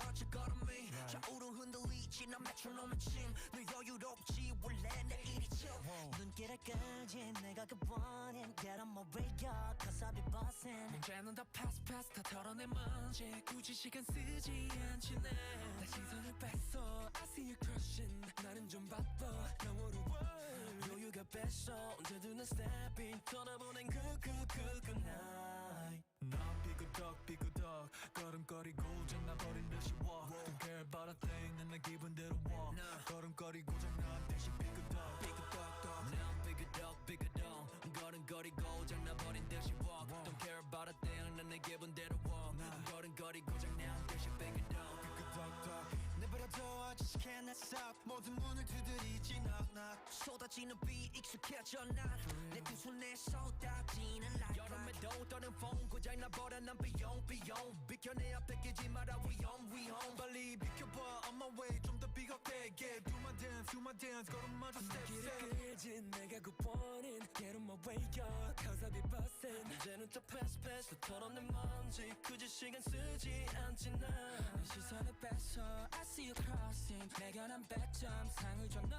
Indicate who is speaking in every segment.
Speaker 1: 멋진 걸음이 좌우로 흔들리지 난 메트로놈의 침너 여유롭지 원래 내 일이죠
Speaker 2: 눈길을 끄지 내가 그 원인 Get on my radar cause I'll be bossing
Speaker 1: 문제는 다 pass 다 털어내 먼지 굳이 시간 쓰지 않지 내 시선을 뺐어 I see you crushing 나는 좀 바빠 너무로 여유가 뺐어 언제든 난 stepping 떠나보낸 good night
Speaker 3: 난 삐그덕 걸음거리고 장나버린 듯이 walk Don't care about a thing 난 내 기분대로 walk 걸음거리고 장난 듯이 삐그덕
Speaker 1: 난 삐그덕 걸음거리고 장나버린 듯이 walk Don't care about a thing 난 내 기분대로 walk 걸음거리고 장난 듯이 삐그덕 내버려둬 아저씨 can't stop 모든 문을 두드리지 knock 쏟아지는 비 익숙해져 난내 두 손에 쏟아지는 light 여름에도 떠는 폰 고장나 버려 난 비용 비켜 내 앞에 끼지 마라 위험
Speaker 3: 빨리 비켜봐 on my way 좀 더 비겁해 yeah do my dance 걸음마저 step
Speaker 1: 길을 끌지 내가 그 원인 Get on my way up cause I'll be bustin' 이제는 또 pass 또 털어내 먼지 굳이 시간 쓰지 않지 난 시선을 뺐어 I see you crossing 내가 난 100점 상을 줘 너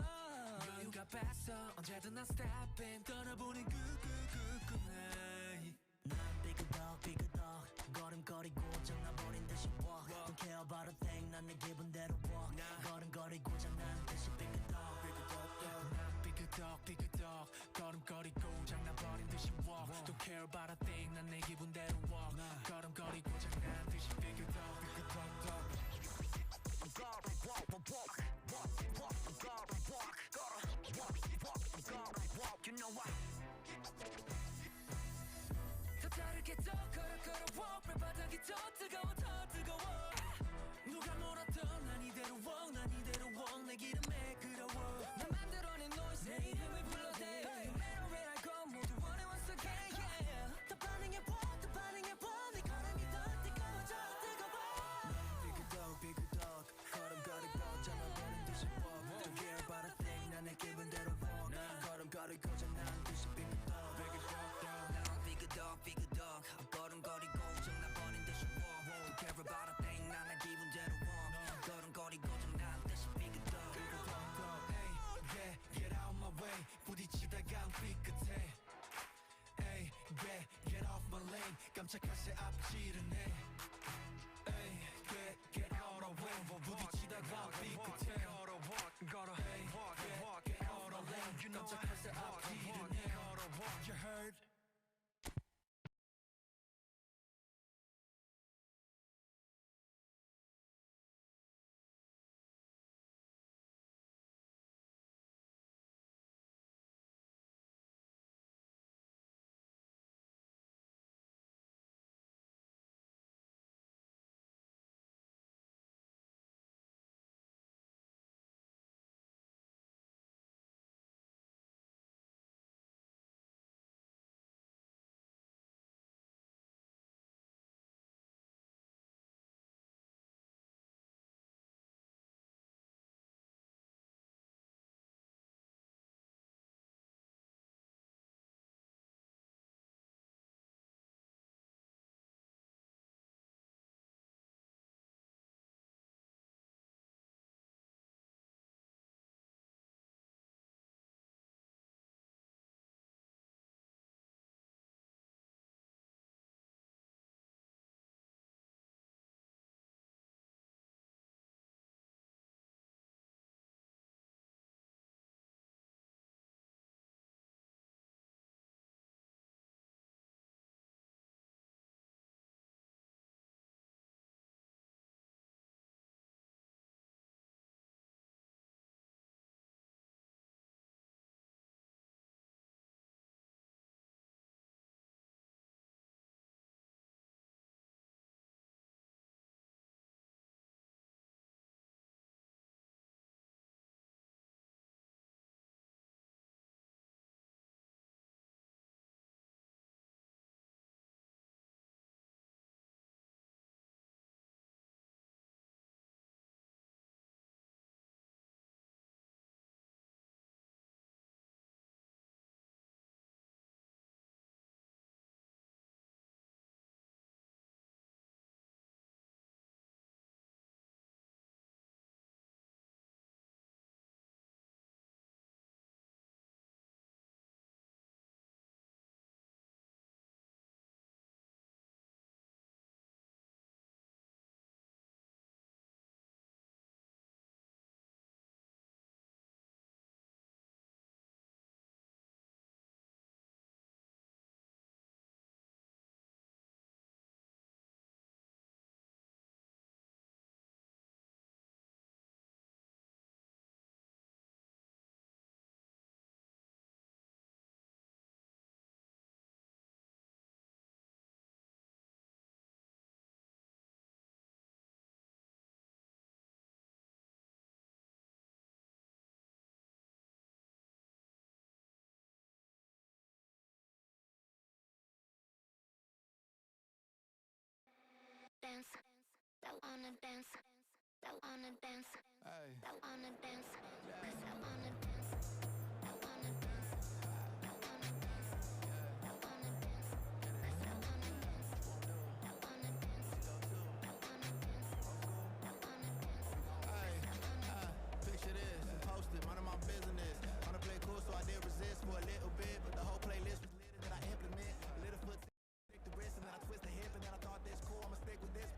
Speaker 1: 여유가 뺐어 언제든 난 stepping 떠나보는 good night
Speaker 2: 난 삐그덕 걸음거리고 장나버린 듯이 walk Don't care about a thing 난 내 기분대로 walk 걸음거리고 장난 듯이 삐그덕
Speaker 1: 난 삐그덕 걸음거리고 장나버린 듯이 walk Don't care about a thing 난 내 기분대로 walk 걸음거리고 장난 듯이 삐그덕 You know what? 더 다르게 더 걸어 발바닥이 더 뜨거워 누가 뭐라던 난 이대로 walk 내 기름에 그려워 나 만들어낸 noise 내 이름을 불러대 No matter where I go 모두 원해 once again yeah
Speaker 2: 더 반응해봐 네 걸음이 더 뜨거워
Speaker 1: 삐그덕 걸음거리고 장나버린 듯이 walk Don't care about a thing 난 내 기분대로 walk 걸음거리고 장난 듯이 삐그덕 난 삐그덕 걸음거리고 장나버린 듯이 walk Don't care about a thing 난 내 기분대로 walk 걸음거리고 장난 듯이 삐그덕 Hey get out my way 부딪히다가 삐끗해 Hey get off my lane 깜짝할 새 앞지르네 Hey get out of way 부딪히다가 삐끗해 걸어 Hey get out of lane 깜짝할 새 앞지르네 You heard
Speaker 4: dance, that wanna dance, that wanna dance, that wanna dance, 'cause I wanna dance, I wanna dance, I wanna dance, I wanna dance, 'cause I wanna dance, I wanna dance, I wanna dance, I wanna dance, 'cause I wanna dance.
Speaker 1: Picture this, posted, mind my business. Wanna play cool, so I did resist for a little bit, but the whole playlist was lit and then I implement. Little foot, stick the wrist, and then I twist the hip, and then I thought this cool, I'ma stick with this.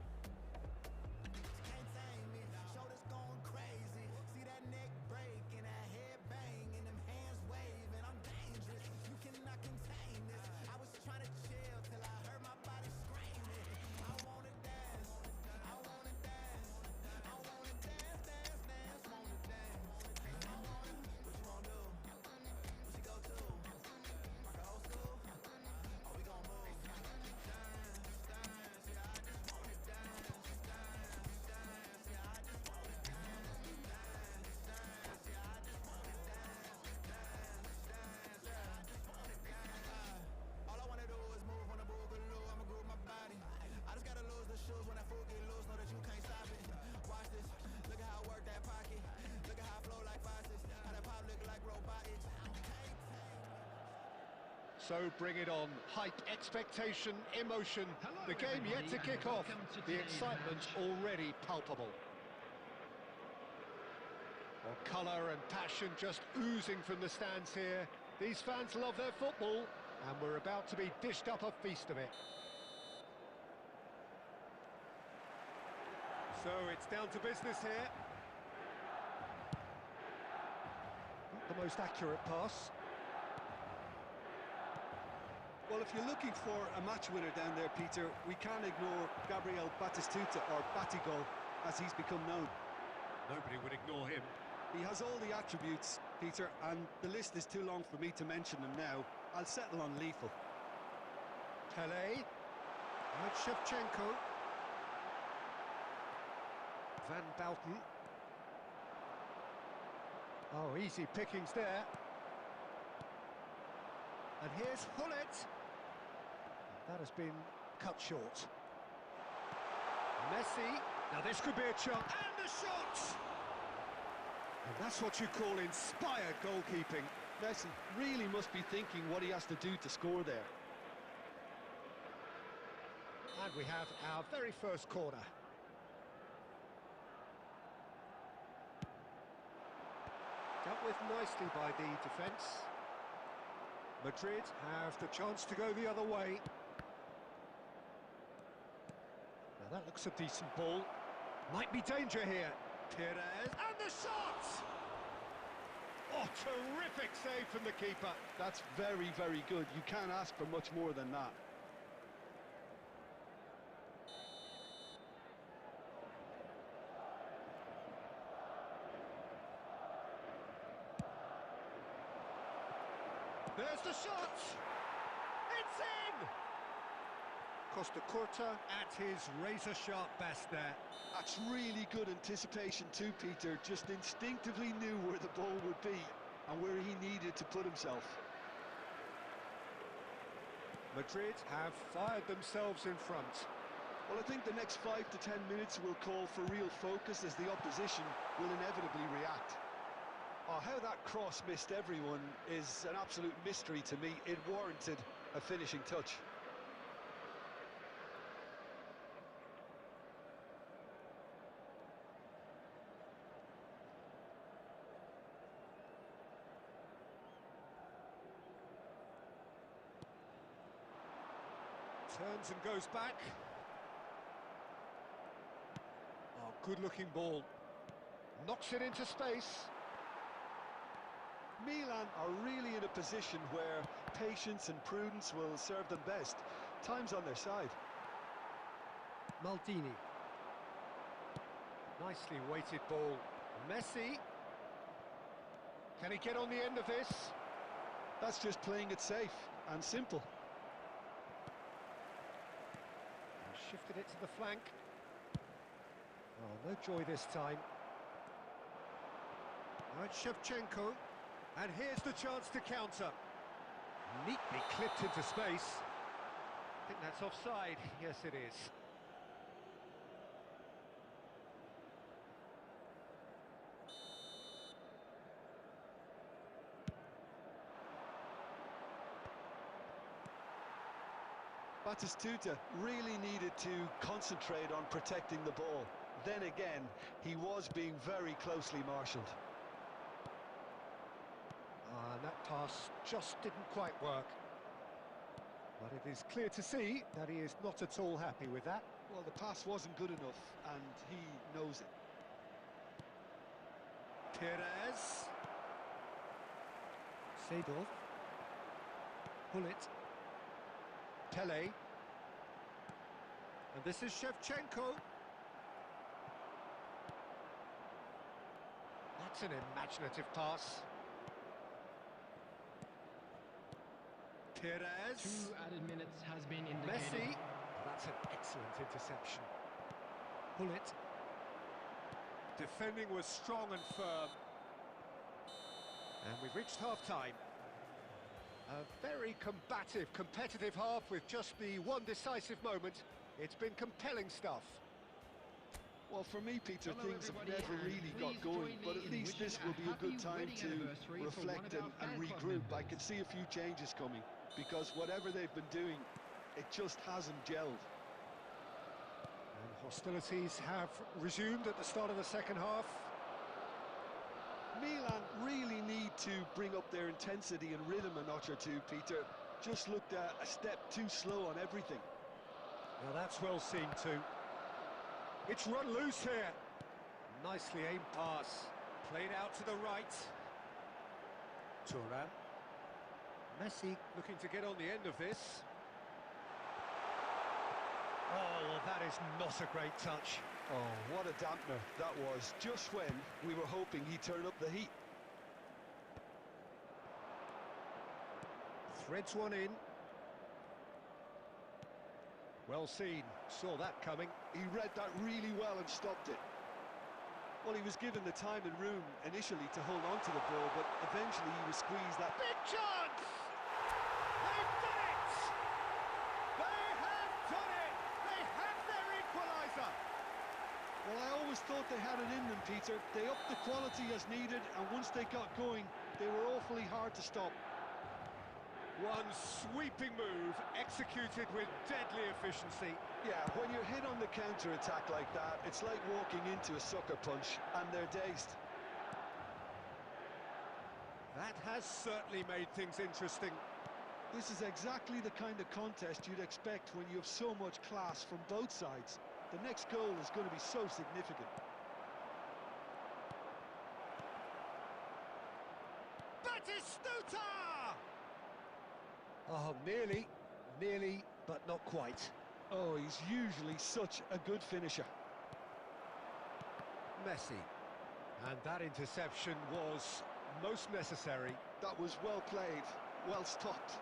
Speaker 1: Can't tame me, shoulders going crazy. See that neck breaking, that head banging, them hands waving. I'm dangerous, you cannot contain this. I was trying to chill till I heard my body screaming. I wanna dance, I wanna dance, I wanna dance, dance, dance, wanna dance. I wanna, what you wanna do? What you go to? Rock a old school? Oh, we gon' move. Dance, dance, yeah, I just wanna dance, dance, dance, yeah, I just wanna dance, dance, dance, yeah, I just wanna dance, dance, dance, yeah, I just wanna dance. All I wanna do is move on the boogaloo, I'ma groove my body. I just gotta lose the shoes when that fool get loose, know that you can't stop it. Watch this, look at how I work that pocket, look at how I flow like faucets, how that pop look like robotics.
Speaker 5: So bring it on. Hype, expectation, emotion. The game yet to kick off. The excitement already palpable. Well, colour and passion just oozing from the stands here. These fans love their football, and we're about to be dished up a feast of it. So it's down to business here. Not the most accurate pass.
Speaker 6: Well, if you're looking for a match winner down there, Peter, we can't ignore Gabriel Batistuta, or Batigol, as he's become known.
Speaker 5: Nobody would ignore him.
Speaker 6: He has all the attributes, Peter, and the list is too long for me to mention them now. I'll settle on lethal.
Speaker 5: Pele. And Shevchenko. Van Bouten. Oh, easy pickings there. And here's Hullet. That has been cut short. Messi. Now this could be a chance. And the shot! And that's what you call inspired goalkeeping.
Speaker 6: Messi really must be thinking what he has to do to score there.
Speaker 5: And we have our very first corner. Dealt with nicely by the defence. Madrid have the chance to go the other way. Now that looks a decent ball. Might be danger here. Perez, and the shot! Oh, terrific save from the keeper.
Speaker 6: That's very, very good. You can't ask for much more than that.
Speaker 5: There's the shot! It's in! Costa Curta at his razor-sharp best there.
Speaker 6: That's really good anticipation too, Peter. Just instinctively knew where the ball would be and where he needed to put himself.
Speaker 5: Madrid have fired themselves in front.
Speaker 6: Well, I think the next 5 to 10 minutes will call for real focus as the opposition will inevitably react. Oh, how that cross missed everyone is an absolute mystery to me. It warranted a finishing touch.
Speaker 5: Turns and goes back. Oh, good-looking ball. Knocks it into space.
Speaker 6: Milan are really in a position where patience and prudence will serve them best. Time's on their side.
Speaker 5: Maldini. Nicely weighted ball. Messi. Can he get on the end of this?
Speaker 6: That's just playing it safe and simple.
Speaker 5: Shifted it to the flank. Oh, no joy this time. Now it's Shevchenko. And here's the chance to counter. Neatly clipped into space. I think that's offside. Yes, it is.
Speaker 6: Batistuta really needed to concentrate on protecting the ball. Then again, he was being very closely marshalled.
Speaker 5: And that pass just didn't quite work. But it is clear to see that he is not at all happy with that.
Speaker 6: Well, the pass wasn't good enough, and he knows it.
Speaker 5: Perez. Seedorf. Hullet. Pele. And this is Shevchenko. That's an imaginative pass. Perez.
Speaker 7: 2 added minutes has been indicated.
Speaker 5: Messi. That's an excellent interception. Hullet. Defending was strong and firm. And we've reached half-time. A very combative, competitive half with just the one decisive moment. It's been compelling stuff.
Speaker 6: Well, for me, Peter,
Speaker 7: Hello,
Speaker 6: things have
Speaker 7: everybody,
Speaker 6: never
Speaker 7: and
Speaker 6: really
Speaker 7: please
Speaker 6: got going,
Speaker 7: join
Speaker 6: but
Speaker 7: me
Speaker 6: at
Speaker 7: in
Speaker 6: least this
Speaker 7: wishing
Speaker 6: will
Speaker 7: a
Speaker 6: be a good
Speaker 7: happy
Speaker 6: time
Speaker 7: wedding
Speaker 6: to
Speaker 7: anniversary for
Speaker 6: reflect
Speaker 7: one of our
Speaker 6: and
Speaker 7: fan club
Speaker 6: regroup. I
Speaker 7: members.
Speaker 6: can see a few changes coming, because whatever they've been doing, it just hasn't gelled.
Speaker 5: And hostilities have resumed at the start of the second half.
Speaker 6: Milan really need to bring up their intensity and rhythm a notch or two, Peter. Just looked a step too slow on everything.
Speaker 5: Now that's well seen too. It's run loose here. Nicely aimed pass. Played out to the right. Thuram. Messi looking to get on the end of this. Oh, well, that is not a great touch.
Speaker 6: Oh, what a dampener that was, just when we were hoping he'd turn up the heat.
Speaker 5: Threads one in. Well seen, saw that coming.
Speaker 6: He read that really well and stopped it. Well, he was given the time and room initially to hold on to the ball, but eventually he was squeezed that.
Speaker 5: Big chance! They've done it! They have done it! They have their equaliser!
Speaker 6: Well, I always thought they had it in them, Peter. They upped the quality as needed, and once they got going, they were awfully hard to stop.
Speaker 5: One sweeping move, executed with deadly efficiency.
Speaker 6: Yeah, when you're hit on the counter-attack like that, it's like walking into a sucker punch, and they're dazed.
Speaker 5: That has certainly made things interesting.
Speaker 6: This is exactly the kind of contest you'd expect when you have so much class from both sides. The next goal is going to be so significant.
Speaker 5: Batistuta! Oh, nearly, but not quite.
Speaker 6: Oh, he's usually such a good finisher.
Speaker 5: Messi. And that interception was most necessary.
Speaker 6: That was well played, well stopped.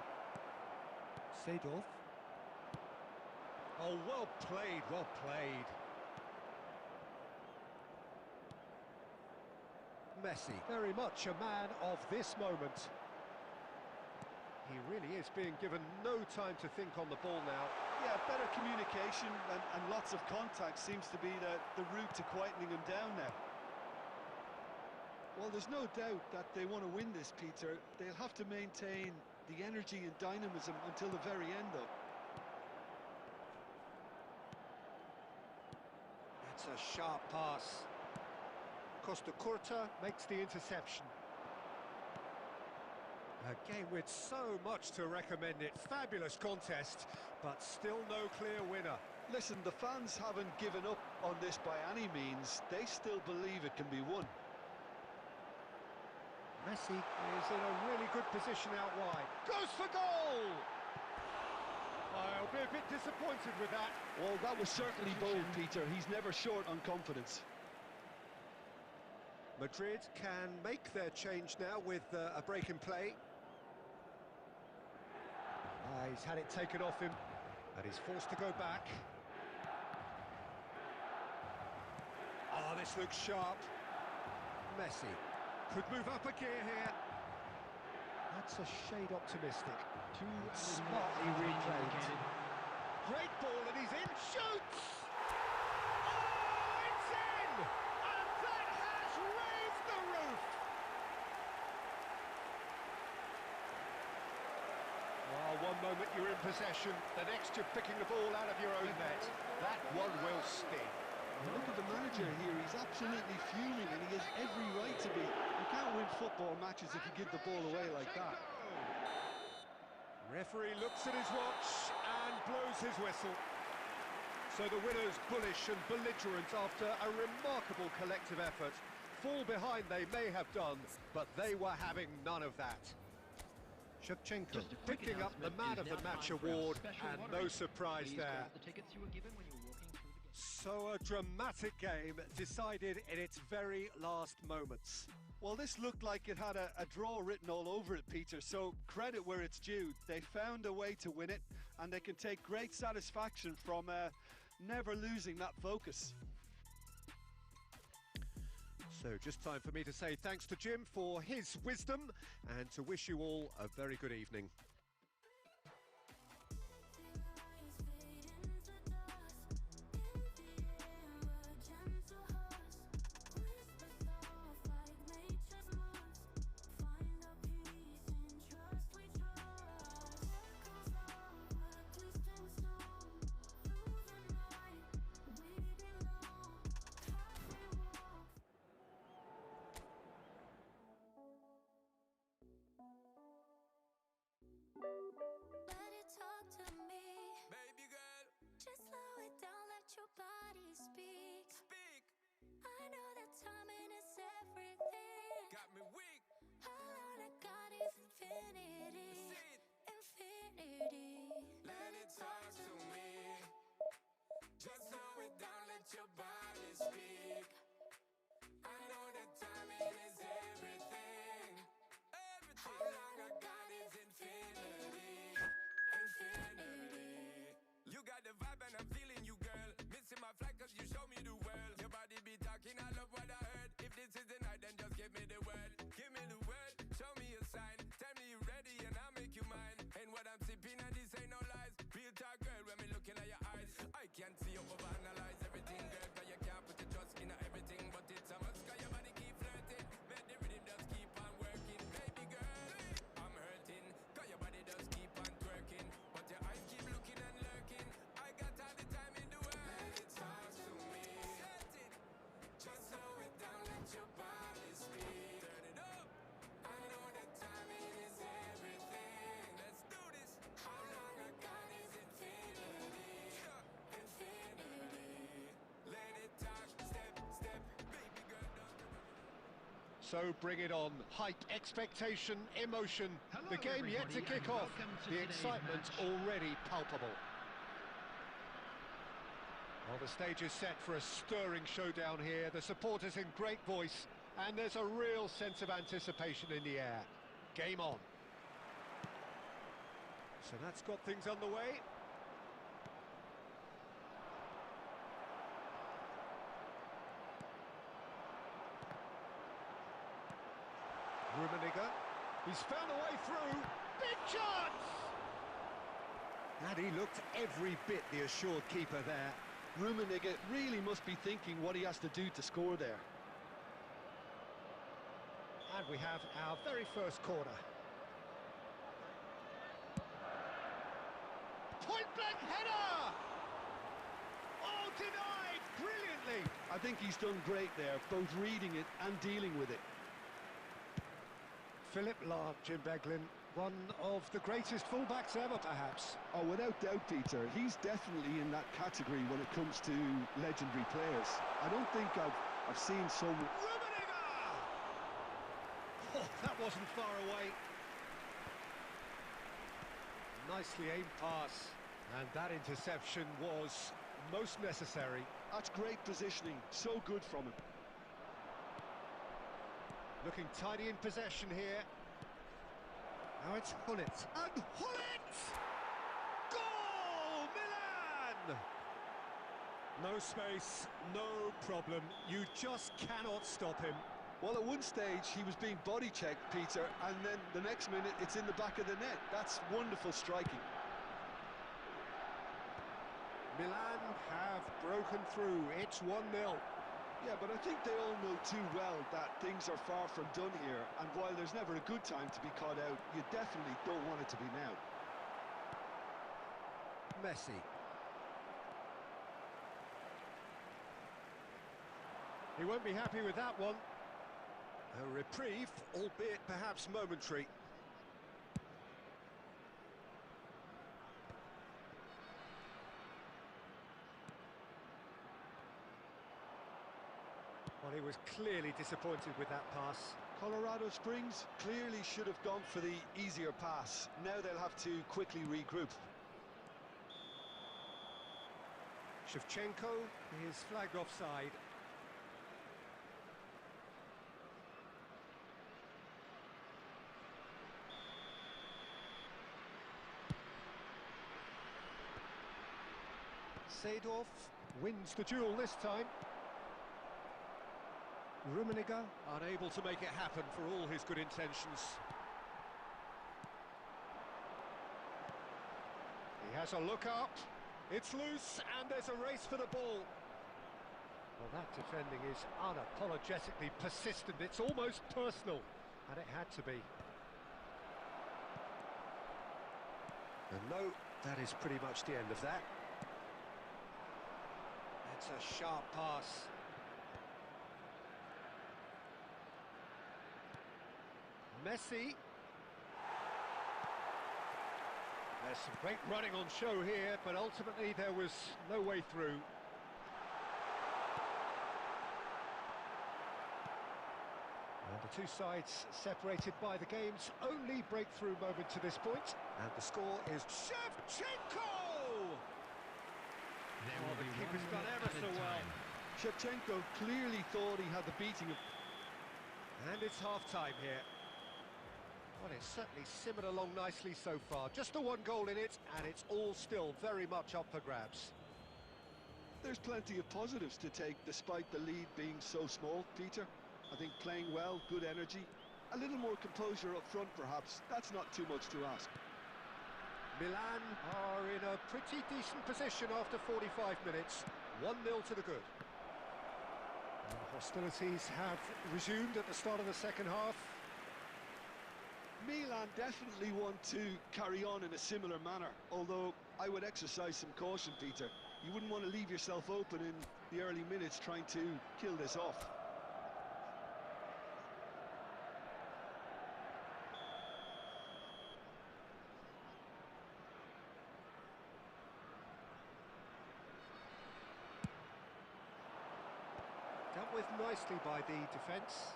Speaker 5: Seedorf. Oh, well played, well played. Messi, very much a man of this moment. He really is being given no time to think on the ball now.
Speaker 6: Yeah, better communication and lots of contact seems to be the route to quietening him down now. Well, there's no doubt that they want to win this, Peter. They'll have to maintain the energy and dynamism until the very end, though.
Speaker 5: That's a sharp pass. Costa Curta makes the interception. A game with so much to recommend it. Fabulous contest, but still no clear winner.
Speaker 6: Listen, the fans haven't given up on this by any means. They still believe it can be won.
Speaker 5: Messi is in a really good position out wide. Goes for goal! I'll be a bit disappointed with that.
Speaker 6: Well, that was certainly bold, Peter. He's never short on confidence.
Speaker 5: Madrid can make their change now with a break in play. He's had it taken off him, and he's forced to go back. Oh, this looks sharp. Messi could move up a gear here. That's a shade optimistic. Smartly replayed. Great ball, and he's in. Shoots! Oh, it's in! And that has raised the roof! Well, one moment you're in possession, the next you're picking the ball out of your own net. That one will sting.
Speaker 6: Look at the manager here, he's absolutely fuming and he has every right to be. You can't win football matches if you give the ball away like that.
Speaker 5: Referee looks at his watch and blows his whistle. So the winners, bullish and belligerent after a remarkable collective effort. Fall behind they may have done, but they were having none of that. Shevchenko picking up the Man of the Match award, and no surprise there. So a dramatic game decided in its very last moments.
Speaker 6: Well, this looked like it had a draw written all over it, Peter, so credit where it's due. They found a way to win it, and they can take great satisfaction from never losing that focus.
Speaker 5: So just time for me to say thanks to Jim for his wisdom and to wish you all a very good evening.
Speaker 4: Let it talk to me, baby girl. Just slow it down, let your body speak. I know that timing is everything. Got me weak. All I got is infinity. Infinity. Let it talk to me. Just slow it down, let your body speak. I know that timing is everything. All I got is infinity. Infinity. You got the vibe and I'm feeling you, girl. Missing my flight cause you show me the world. Your body be talking, I love what I heard. If this is the night, then just give me the word. Give me the word, show me a sign. Tell me you're ready and I'll make you mine. And what I'm sipping and this ain't no lies. Real talk, girl, when me looking at your eyes. I can't see you overanalyze everything, girl. Cause you can't put your trust in everything. But it's a must cause your body keep flirting. Make the rhythm just keep on working. Baby girl, I'm hurting. Cause your body just keep on twerking. But your eyes keep looking and lurking. I got all the time in the world. Let it talk to me. Set it. Just slow it down, let your body speak. Turn it up. I know that timing is everything. Let's do this. How long I got is infinity. Infinity. Let it talk. Step, step. Baby girl, don't.
Speaker 5: So bring it on. Hype, expectation, emotion. The game yet to kick off. The excitement already palpable. Well, the stage is set for a stirring showdown here. The supporters in great voice, and there's a real sense of anticipation in the air. Game on. So that's got things underway. Rummenigge, he's found a way through. Big chance! And he looked every bit the assured keeper there.
Speaker 6: Rummenigge really must be thinking what he has to do to score there.
Speaker 5: And we have our very first corner. Point-blank header! Oh, denied brilliantly!
Speaker 6: I think he's done great there, both reading it and dealing with it.
Speaker 5: Philip Lahm, Jim Beglin, one of the greatest fullbacks ever, perhaps.
Speaker 6: Oh, without doubt, Peter, he's definitely in that category when it comes to legendary players. I don't think I've seen some...
Speaker 5: Rummenigge! Oh, that wasn't far away. Nicely aimed pass, and that interception was most necessary.
Speaker 6: That's great positioning, so good from him.
Speaker 5: Looking tidy in possession here. Now it's Hullet. And Hullet! Goal! Milan! No space, no problem. You just cannot stop him.
Speaker 6: Well, at one stage, he was being body checked, Peter, and then the next minute, it's in the back of the net. That's wonderful striking.
Speaker 5: Milan have broken through. It's 1-0.
Speaker 6: Yeah, but I think they all know too well that things are far from done here, and while there's never a good time to be caught out, you definitely don't want it to be now.
Speaker 5: Messi. He won't be happy with that one. A reprieve, albeit perhaps momentary. Well, he was clearly disappointed with that pass.
Speaker 6: Colorado Springs clearly should have gone for the easier pass. Now they'll have to quickly regroup.
Speaker 5: Shevchenko is flagged offside. Seedorf wins the duel this time. Rummenigge unable to make it happen for all his good intentions. He has a look up. It's loose and there's a race for the ball. Well, that defending is unapologetically persistent. It's almost personal, and it had to be. And no, that is pretty much the end of that. It's a sharp pass. Messi. There's some great running on show here, but ultimately there was no way through. And the two sides separated by the game's only breakthrough moment to this point. And the score is Shevchenko!
Speaker 7: There will
Speaker 5: the
Speaker 7: be
Speaker 5: keeper's
Speaker 7: 1
Speaker 5: done
Speaker 7: minute
Speaker 5: ever
Speaker 7: added
Speaker 5: so well.
Speaker 7: time.
Speaker 6: Shevchenko clearly thought he had the beating of...
Speaker 5: And it's half-time here. Well, it's certainly simmered along nicely so far. Just the one goal in it, and it's all still very much up for grabs.
Speaker 6: There's plenty of positives to take despite the lead being so small, Peter. I think playing well, good energy, a little more composure up front perhaps. That's not too much to ask.
Speaker 5: Milan are in a pretty decent position after 45 minutes. 1-0 to the good. And hostilities have resumed at the start of the second half.
Speaker 6: Milan definitely want to carry on in a similar manner, although I would exercise some caution, Peter. You wouldn't want to leave yourself open in the early minutes trying to kill this off.
Speaker 5: Dealt with nicely by the defence.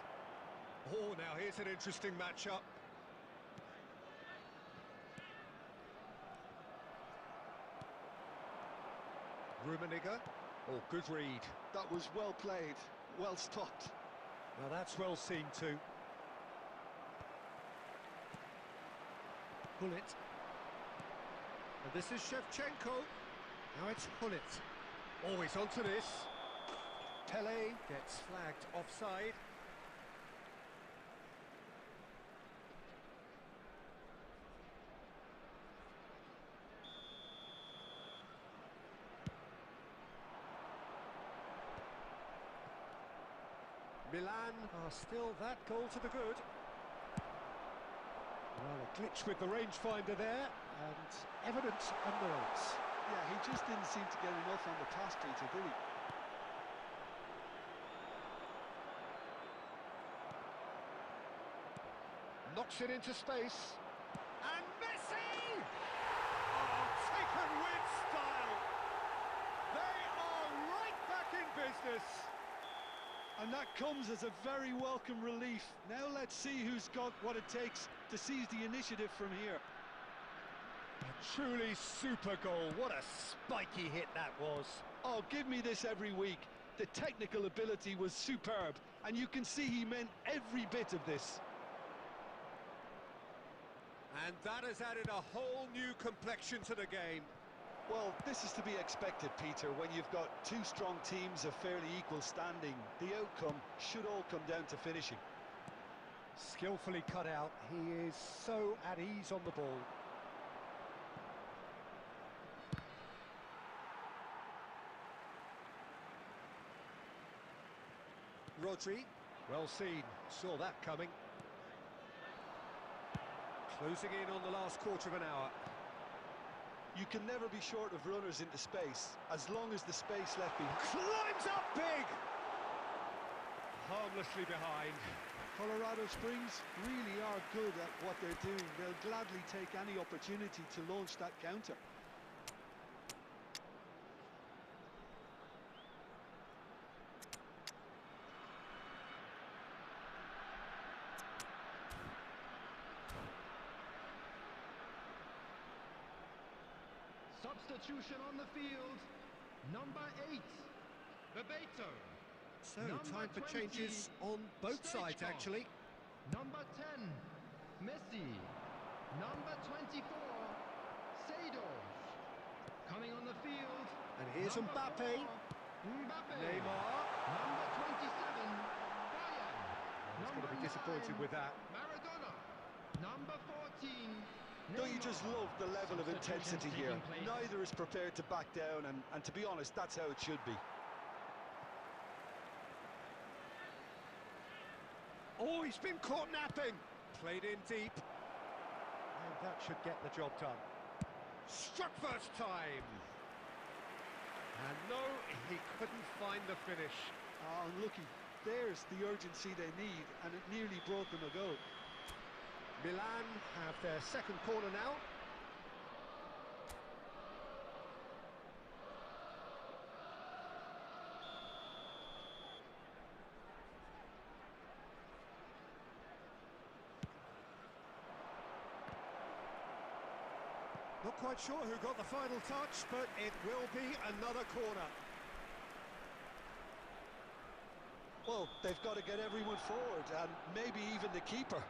Speaker 5: Oh, now here's an interesting matchup. Rummenigge. Oh, good read.
Speaker 6: That was well played, well stopped.
Speaker 5: Now that's well seen too. Hullet. And this is Shevchenko. Now it's Hullet. Always onto this. Pele gets flagged offside. Milan are still that goal to the good. Well, a glitch with the rangefinder there, and evident unknowns.
Speaker 6: Yeah, he just didn't seem to get enough on the pass, Peter, did he?
Speaker 5: Knocks it into space. And Messi! Oh, taken with style! They are right back in business!
Speaker 6: And that comes as a very welcome relief. Now let's see who's got what it takes to seize the initiative from here.
Speaker 5: A truly super goal. What a spiky hit that was.
Speaker 6: Oh, give me this every week. The technical ability was superb, and you can see he meant every bit of this.
Speaker 5: And that has added a whole new complexion to the game.
Speaker 6: Well, this is to be expected, Peter, when you've got two strong teams of fairly equal standing. The outcome should all come down to finishing.
Speaker 5: Skillfully cut out. He is so at ease on the ball. Rodri, well seen, saw that coming. Closing in on the last quarter of an hour.
Speaker 6: You can never be short of runners into space, as long as the space left behind...
Speaker 5: Climbs up big! Harmlessly behind.
Speaker 6: Colorado Springs really are good at what they're doing. They'll gladly take any opportunity to launch that counter.
Speaker 7: Substitution on the field. Number 8, Bebeto.
Speaker 5: So,
Speaker 7: Number
Speaker 5: time for
Speaker 7: 20,
Speaker 5: changes on both sides,
Speaker 7: Stoichkov.
Speaker 5: actually.
Speaker 7: Number 10, Messi. Number 24, Seydorf. Coming on the field.
Speaker 5: And here's
Speaker 7: number
Speaker 5: Mbappe.
Speaker 7: 4, Mbappe.
Speaker 5: Neymar.
Speaker 7: Number 27, Bayern.
Speaker 5: He's going to be
Speaker 7: Number
Speaker 5: disappointed
Speaker 7: 9,
Speaker 5: with that.
Speaker 7: Maradona. Number 14,
Speaker 6: Don't you just love the level of
Speaker 7: Substitutions
Speaker 6: intensity here?
Speaker 7: taking place.
Speaker 6: Neither is prepared to back down, and to be honest, that's how it should be.
Speaker 5: Oh, he's been caught napping. Played in deep. And that should get the job done. Struck first time. And no, he couldn't find the finish.
Speaker 6: Unlucky. There's the urgency they need, and it nearly brought them a goal.
Speaker 5: Milan have their second corner now. Not quite sure who got the final touch, but it will be another corner.
Speaker 6: Well, they've got to get everyone forward, and maybe even the keeper.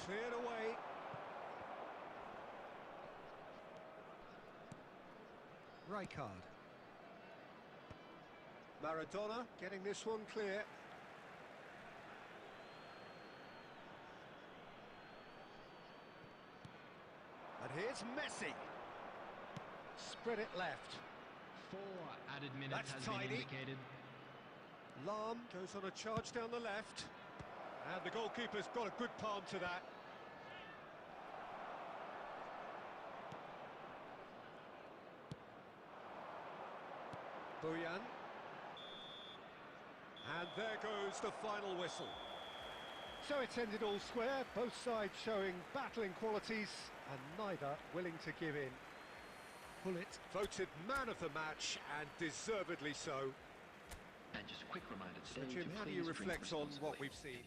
Speaker 5: Cleared away. Rijkaard. Maradona getting this one clear. And here's Messi. Spread it left.
Speaker 7: 4 added minutes
Speaker 5: That's
Speaker 7: has
Speaker 5: tidy.
Speaker 7: been indicated.
Speaker 5: Lahm goes on a charge down the left. And the goalkeeper's got a good palm to that. Bojan. And there goes the final whistle. So it's ended all square, both sides showing battling qualities and neither willing to give in. Pullet voted man of the match, and deservedly so.
Speaker 8: And just a quick reminder
Speaker 5: So
Speaker 8: today,
Speaker 5: Jim,
Speaker 8: to
Speaker 5: how do you
Speaker 8: please drink
Speaker 5: reflect on what
Speaker 8: responsibly.
Speaker 5: we've seen?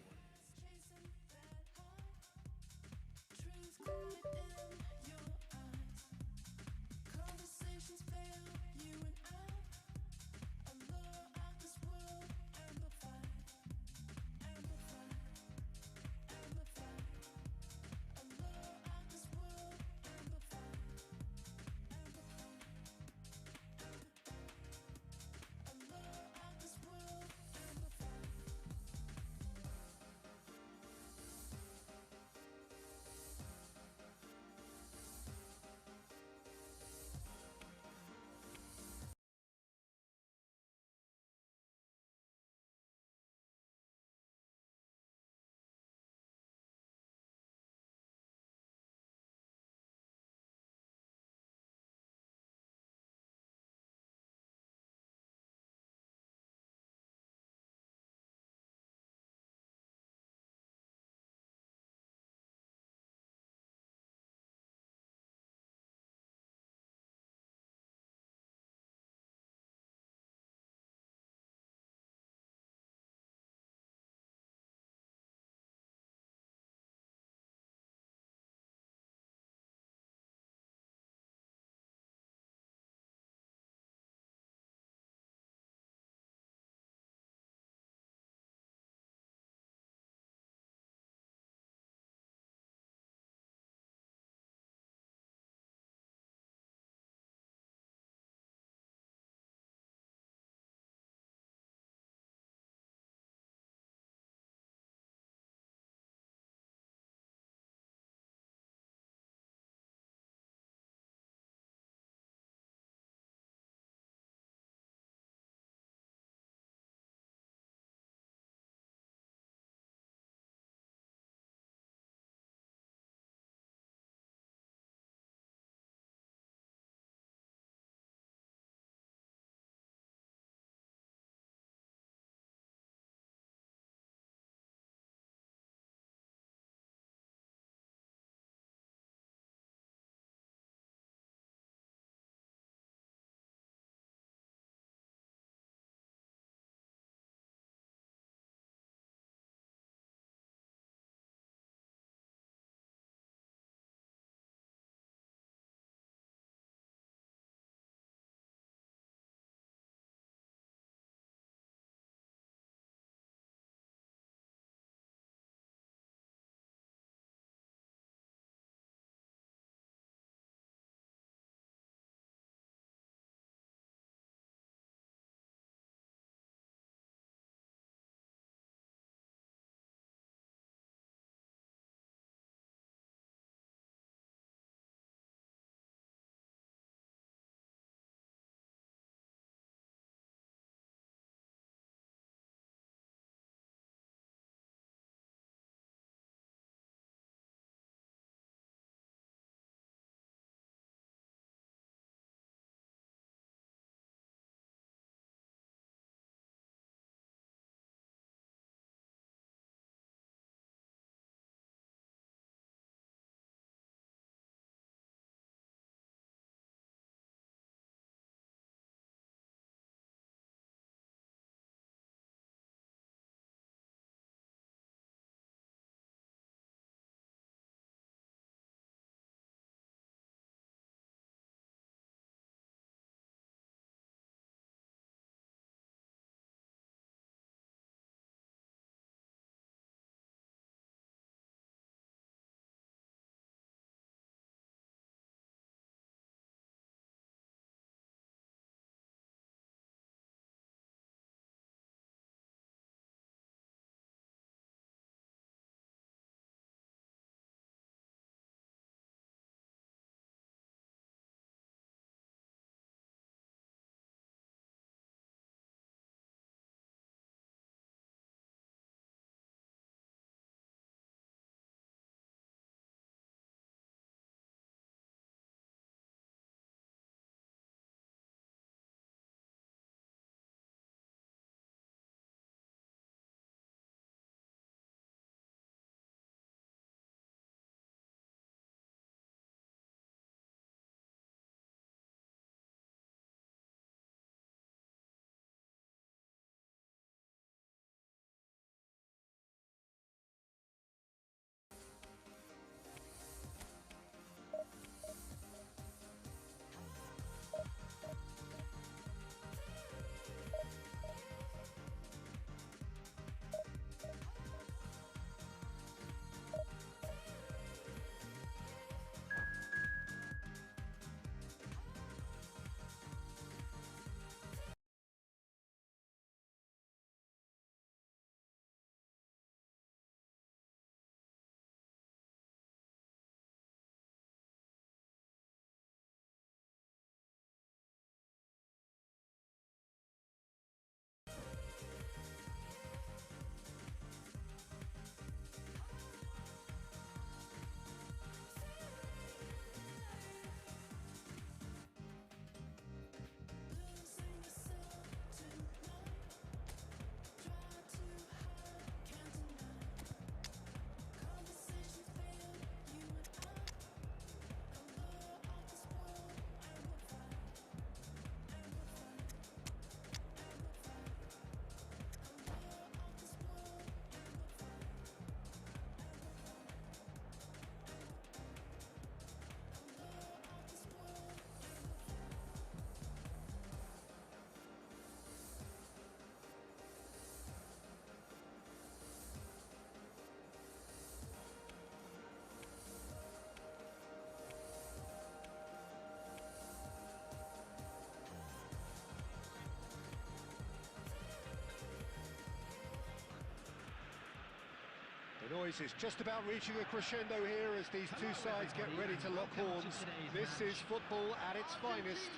Speaker 5: The noise is just about reaching a crescendo here as these two sides get ready to lock horns. This is football at its finest.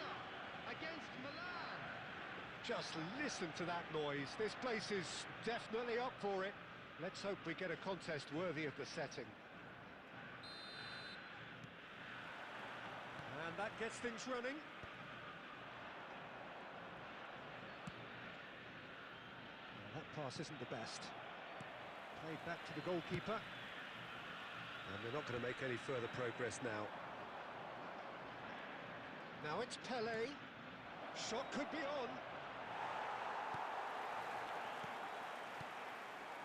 Speaker 7: Against Milan.
Speaker 5: Just listen to that noise. This place is definitely up for it. Let's hope we get a contest worthy of the setting. And that gets things running. Well, that pass isn't the best. Played back to the goalkeeper. And they're not going to make any further progress now. Now it's Pelé. Shot could be on.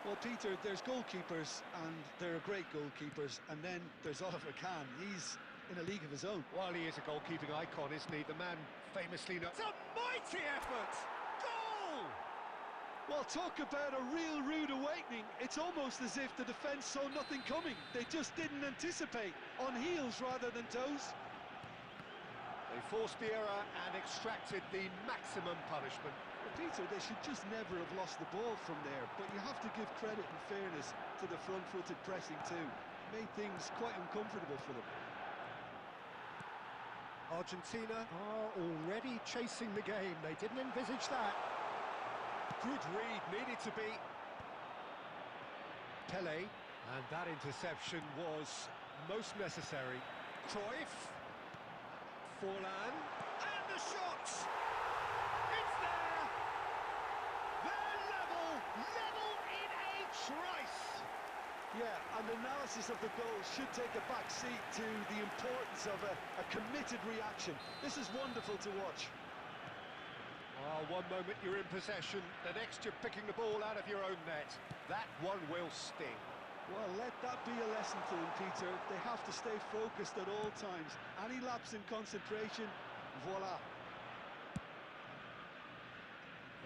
Speaker 6: Well, Peter, there's goalkeepers, and there are great goalkeepers, and then there's Oliver Kahn. He's in a league of his own.
Speaker 5: Well, he is a goalkeeping icon, isn't he? The man famously knows. It's a mighty effort! Goal!
Speaker 6: Well, talk about a real rude awakening. It's almost as if the defence saw nothing coming. They just didn't anticipate. On heels rather than toes.
Speaker 5: They forced the error and extracted the maximum punishment.
Speaker 6: Well, Peter, they should just never have lost the ball from there, but you have to give credit and fairness to the front-footed pressing too. Made things quite uncomfortable for them.
Speaker 5: Argentina are already chasing the game. They didn't envisage that. Good read, needed to be. Pelé, and that interception was most necessary. Cruyff, Forlan, and the shot! It's there! They're level in a trice!
Speaker 6: Yeah, and analysis of the goal should take a back seat to the importance of a committed reaction. This is wonderful to watch.
Speaker 5: One moment you're in possession, the next you're picking the ball out of your own net. That one will sting.
Speaker 6: Well, let that be a lesson to them, Peter. They have to stay focused at all times. Any lapse in concentration, voila.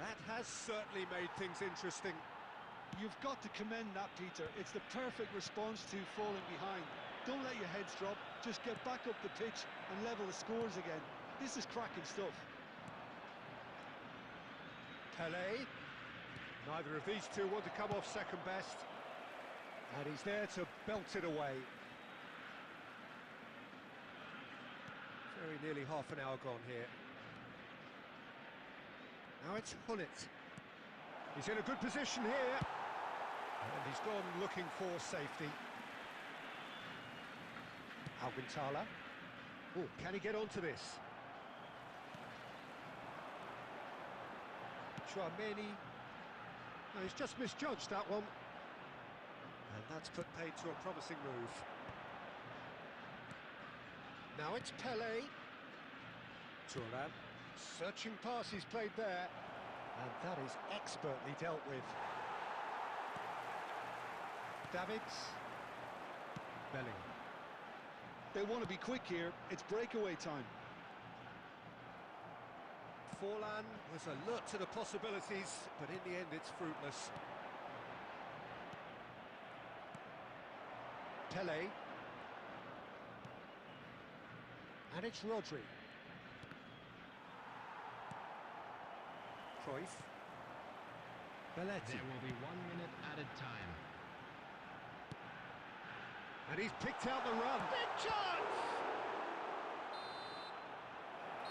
Speaker 5: That has certainly made things interesting.
Speaker 6: You've got to commend that, Peter. It's the perfect response to falling behind. Don't let your heads drop. Just get back up the pitch and level the scores again. This is cracking stuff.
Speaker 5: Pelé. Neither of these two want to come off second best. And he's there to belt it away. Very nearly half an hour gone here. Now it's Hullet. He's in a good position here. And he's gone looking for safety. Alcantara. Oh, can he get onto this? Chouameni. No, he's just misjudged that one. And that's put paid to a promising move. Now it's Pelé. Thuram. Searching pass he's played there. And that is expertly dealt with. Davids. Bellingham.
Speaker 6: They want to be quick here. It's breakaway time.
Speaker 5: Forlan was alert to the possibilities, but in the end it's fruitless. Pelé. And it's Rodri. Cruyff. Belletti.
Speaker 7: There will be 1 minute added time.
Speaker 5: And he's picked out the run. Big chance!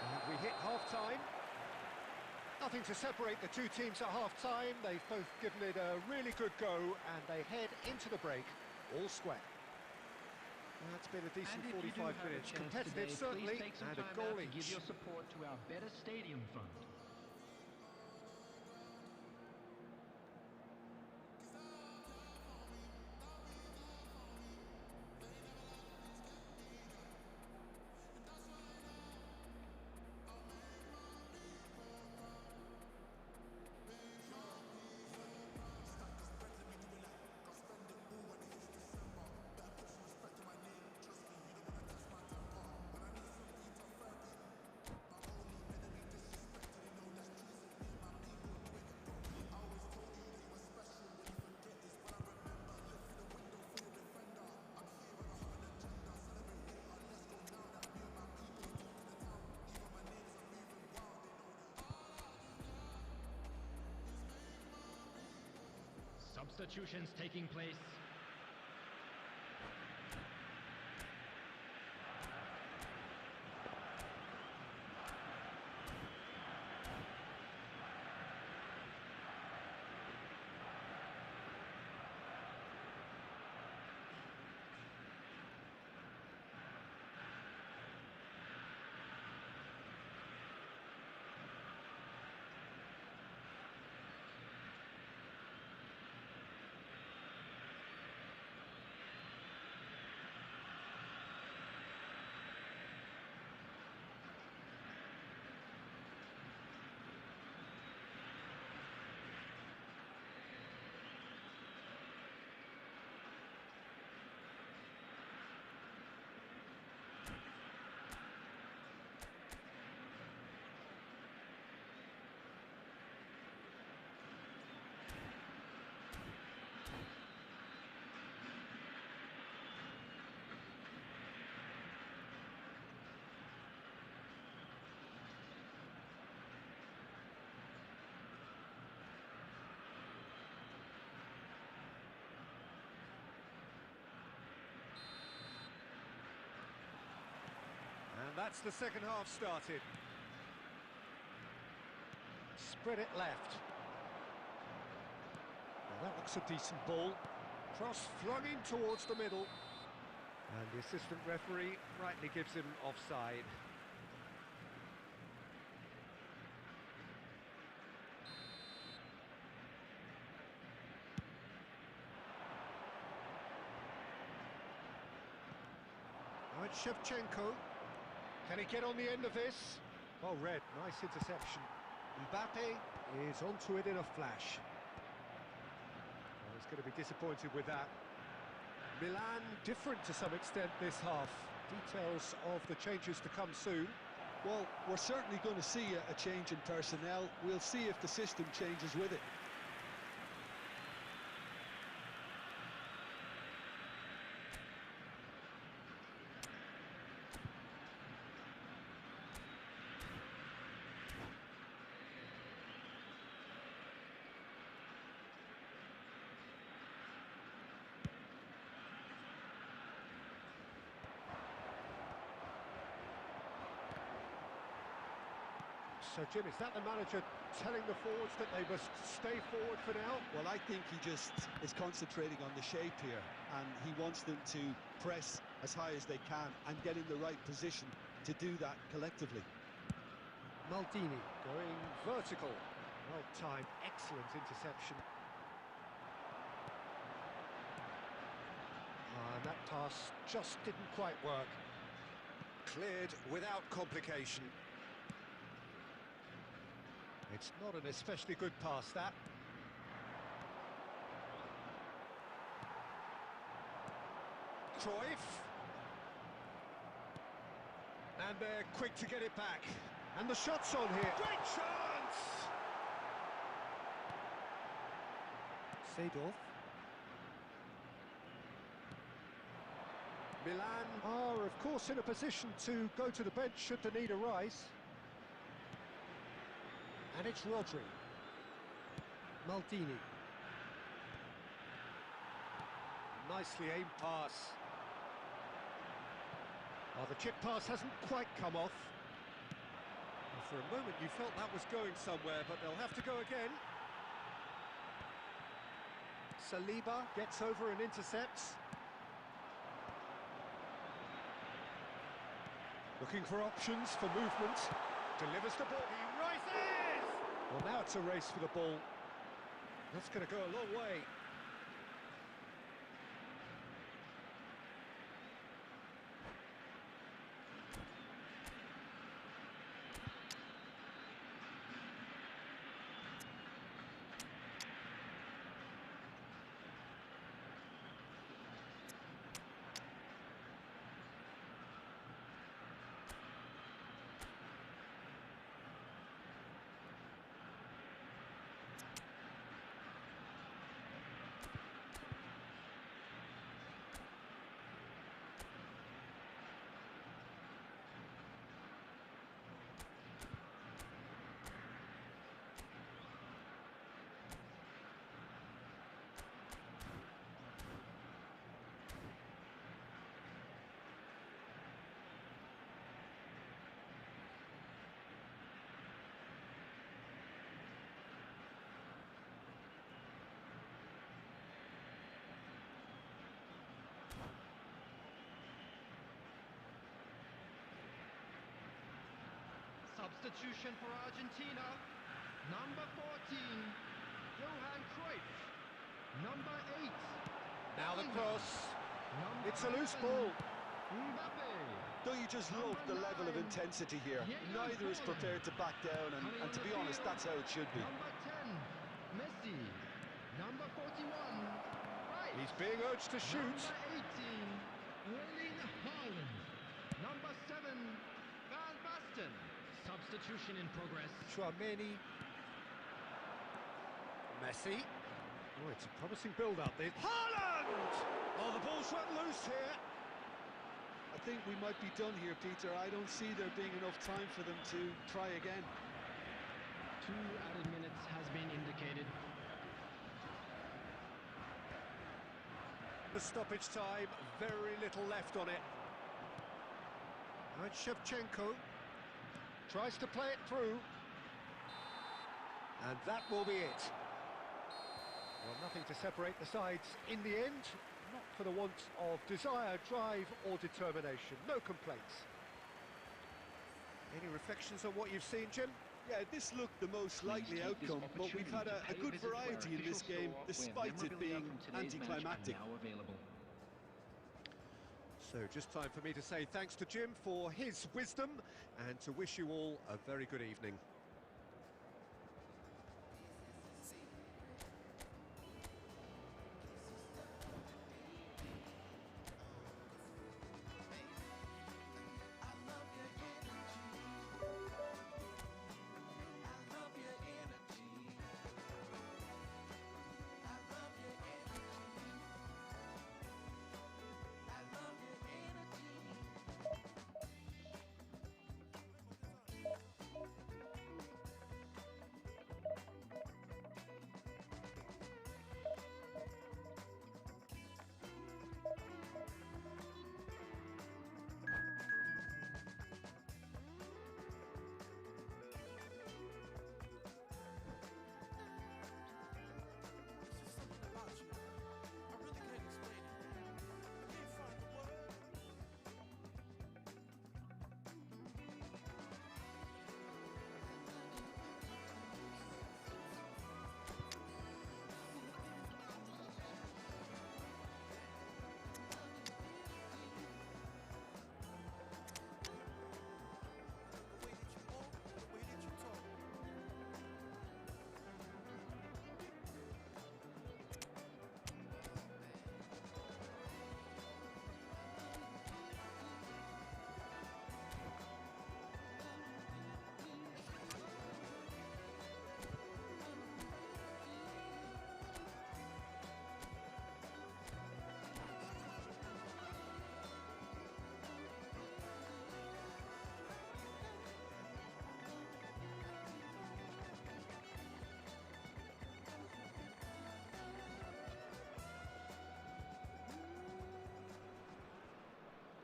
Speaker 5: And we hit half-time. Nothing to separate the two teams at half-time. They've both given it a really good go, and they head into the break all square. That's been a decent 45 minutes. Competitive, certainly, and a goal each.
Speaker 7: Give your support to our Better Stadium Fund. Substitutions taking place.
Speaker 5: That's the second half started. Spread it left. Well, that looks a decent ball. Cross flung in towards the middle. And the assistant referee rightly gives him offside. Now it's Shevchenko. Can he get on the end of this? Well read, nice interception. Mbappe is onto it in a flash. Well, he's going to be disappointed with that. Milan different to some extent this half. Details of the changes to come soon.
Speaker 6: Well, we're certainly going to see a change in personnel. We'll see if the system changes with it.
Speaker 5: So, Jim, is that the manager telling the forwards that they must stay forward for now?
Speaker 6: Well, I think he just is concentrating on the shape here, and he wants them to press as high as they can and get in the right position to do that collectively.
Speaker 5: Maldini going vertical. Well timed, excellent interception. And that pass just didn't quite work. Cleared without complication. It's not an especially good pass, that. Cruyff. And they're quick to get it back. And the shot's on here. Great chance! Seedorf. Milan are, of course, in a position to go to the bench should the need arise. And it's Rodri. Maldini. Nicely aimed pass. Oh, the chip pass hasn't quite come off. Well, for a moment you felt that was going somewhere, but they'll have to go again. Saliba gets over and intercepts. Looking for options for movement. Delivers the ball. He rises! Well, now it's a race for the ball. That's going to go a long way.
Speaker 7: Substitution for Argentina. Number 14, Johan Cruyff. Number 8.
Speaker 5: Now the cross.
Speaker 7: Number
Speaker 5: It's a loose
Speaker 7: 11,
Speaker 5: ball.
Speaker 7: Mbappe.
Speaker 6: Don't you just love the level of intensity here? Neither is prepared to back down, and to be honest, that's how it should be.
Speaker 7: Number 10, Messi. Number 41, right.
Speaker 5: He's being urged to shoot.
Speaker 7: Number 18, Erling Haaland. Number 7, Van Basten. Substitution in progress.
Speaker 5: Chouameni. Messi. Oh, it's a promising build-up. Haaland! Oh, the ball's run loose here.
Speaker 6: I think we might be done here, Peter. I don't see there being enough time for them to try again.
Speaker 7: 2 added minutes has been indicated.
Speaker 5: The stoppage time, very little left on it. Now it's Shevchenko. Tries to play it through. And that will be it. Well, nothing to separate the sides in the end. Not for the want of desire, drive or determination. No complaints. Any reflections on what you've seen, Jim?
Speaker 6: Yeah, this looked the most likely outcome, but we've had a good variety in this game, despite it being anticlimactic.
Speaker 5: So just time for me to say thanks to Jim for his wisdom and to wish you all a very good evening.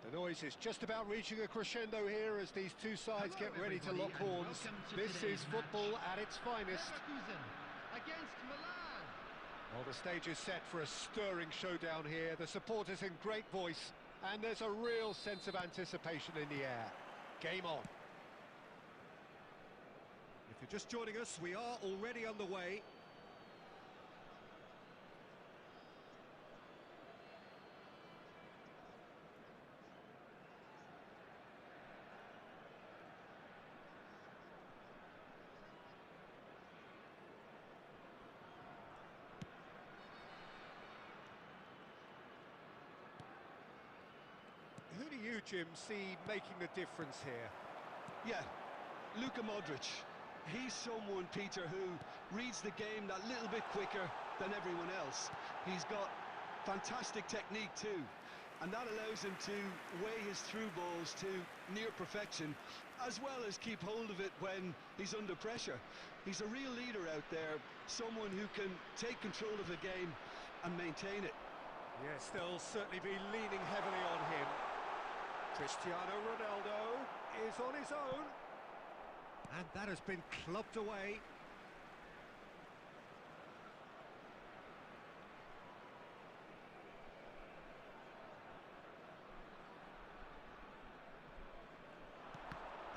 Speaker 5: The noise is just about reaching a crescendo here as these two sides get ready to lock horns. This is football at its finest.
Speaker 7: Against Milan.
Speaker 5: Well, the stage is set for a stirring showdown here. The supporters in great voice, and there's a real sense of anticipation in the air. Game on. If you're just joining us, we are already underway. Who do you, Jim, see making the difference here?
Speaker 6: Yeah, Luka Modric. He's someone, Peter, who reads the game that little bit quicker than everyone else. He's got fantastic technique too, and that allows him to weigh his through balls to near perfection, as well as keep hold of it when he's under pressure. He's a real leader out there, someone who can take control of the game and maintain it.
Speaker 5: Yes, they'll certainly be leaning heavily on him. Cristiano Ronaldo is on his own. And that has been clubbed away.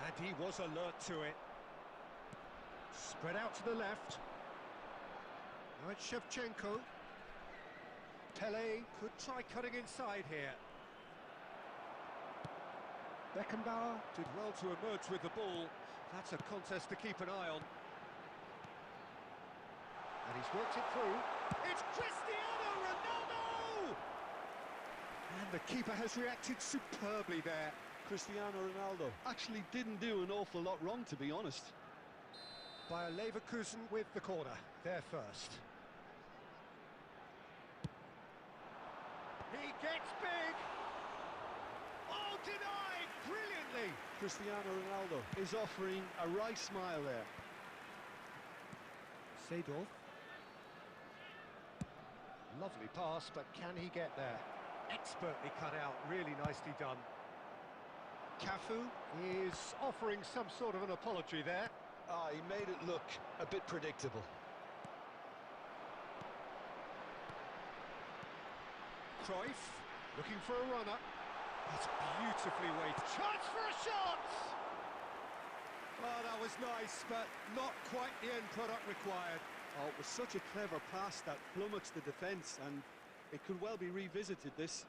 Speaker 5: And he was alert to it. Spread out to the left. Now it's Shevchenko. Pele could try cutting inside here. Beckenbauer did well to emerge with the ball. That's a contest to keep an eye on. And he's worked it through. It's Cristiano Ronaldo! And the keeper has reacted superbly there.
Speaker 6: Cristiano Ronaldo actually didn't do an awful lot wrong, to be honest.
Speaker 5: Bayer Leverkusen with the corner. They're first. He gets big! Oh, denied! Brilliantly!
Speaker 6: Cristiano Ronaldo is offering a wry smile there.
Speaker 5: Seedorf. Lovely pass, but can he get there? Expertly cut out, really nicely done. Cafu is offering some sort of an apology there.
Speaker 6: He made it look a bit predictable.
Speaker 5: Cruyff looking for a runner. That's beautifully weighted. Chance for a shot! Oh, that was nice, but not quite the end product required.
Speaker 6: Oh, it was such a clever pass that flummoxed the defence, and it could well be revisited, this.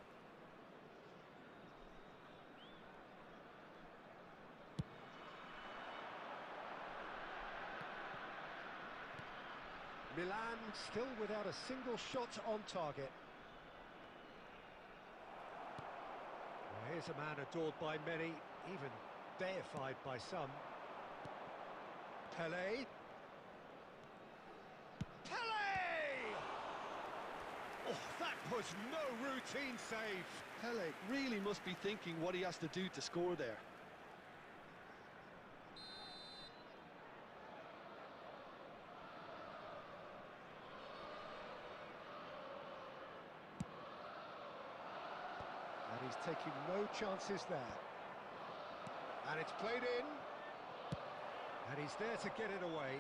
Speaker 5: Milan still without a single shot on target. Well, here's a man adored by many, even deified by some. Pelé. Pelé! Oh, that was no routine save.
Speaker 6: Pelé really must be thinking what he has to do to score there.
Speaker 5: And he's taking no chances there. And it's played in. And he's there to get it away.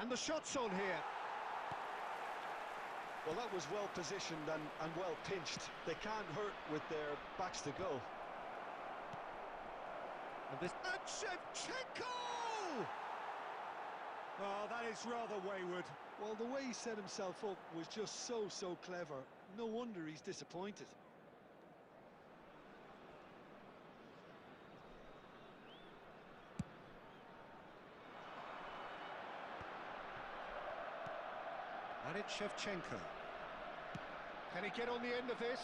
Speaker 5: And the shot's on here.
Speaker 6: Well, that was well positioned and well pinched. They can't hurt with their backs to goal.
Speaker 5: And this... And Shevchenko! Oh, that is rather wayward.
Speaker 6: Well, the way he set himself up was just so clever. No wonder he's disappointed.
Speaker 5: And it's Shevchenko. Can he get on the end of this?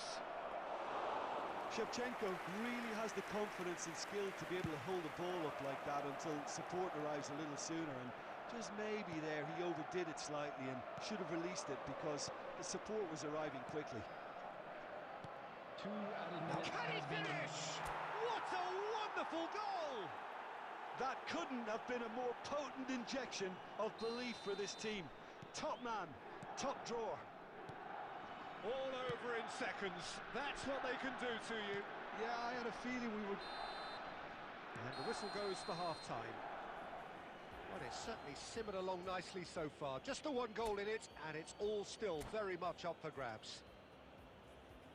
Speaker 6: Shevchenko really has the confidence and skill to be able to hold the ball up like that until support arrives a little sooner, and just maybe there he overdid it slightly and should have released it because the support was arriving quickly.
Speaker 5: Now can he finish? What a wonderful goal!
Speaker 6: That couldn't have been a more potent injection of belief for this team. Top man, top drawer.
Speaker 5: All over in seconds. That's what they can do to you.
Speaker 6: Yeah, I had a feeling we would...
Speaker 5: And the whistle goes for half-time. Well, it's certainly simmered along nicely so far. Just the one goal in it, and it's all still very much up for grabs.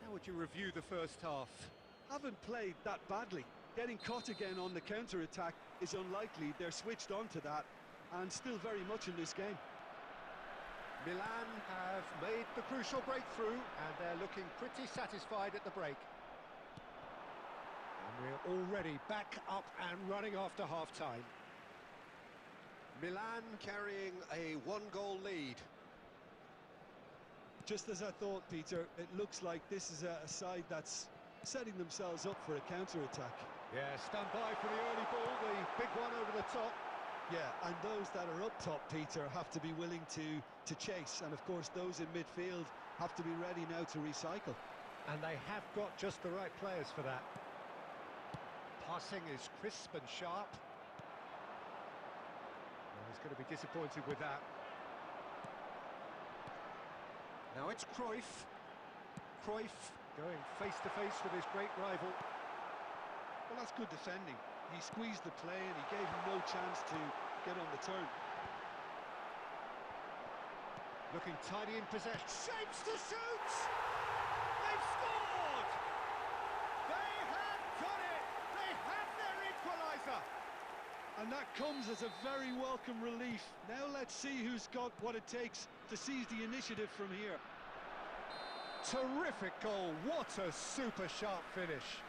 Speaker 5: How would you review the first half?
Speaker 6: Haven't played that badly. Getting caught again on the counter-attack is unlikely. They're switched on to that, and still very much in this game.
Speaker 5: Milan have made the crucial breakthrough, and they're looking pretty satisfied at the break. And we're already back up and running after half-time. Milan carrying a one-goal lead.
Speaker 6: Just as I thought, Peter, it looks like this is a side that's setting themselves up for a counter-attack.
Speaker 5: Yeah, stand by for the early ball, the big one over the top.
Speaker 6: Yeah, and those that are up top, Peter, have to be willing to chase. And, of course, those in midfield have to be ready now to recycle.
Speaker 5: And they have got just the right players for that. Passing is crisp and sharp. Well, he's going to be disappointed with that. Now it's Cruyff. Cruyff going face-to-face with his great rival.
Speaker 6: Well, that's good defending. He squeezed the play and he gave him no chance to get on the turn.
Speaker 5: Looking tidy in possession. Shapes to shoot! They've scored! They have got it! They have their equaliser!
Speaker 6: And that comes as a very welcome relief. Now let's see who's got what it takes to seize the initiative from here.
Speaker 5: Terrific goal. What a super sharp finish.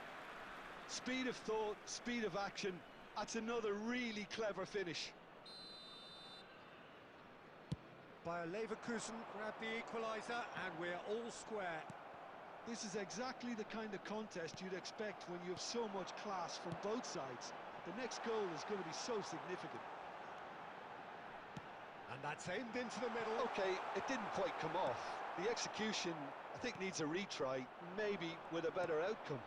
Speaker 6: Speed of thought, speed of action. That's another really clever finish.
Speaker 5: Bayer Leverkusen grabbed the equaliser, and we're all square.
Speaker 6: This is exactly the kind of contest you'd expect when you have so much class from both sides. The next goal is going to be so significant.
Speaker 5: And that's aimed into the middle.
Speaker 6: Okay, it didn't quite come off. The execution, I think, needs a retry, maybe with a better outcome.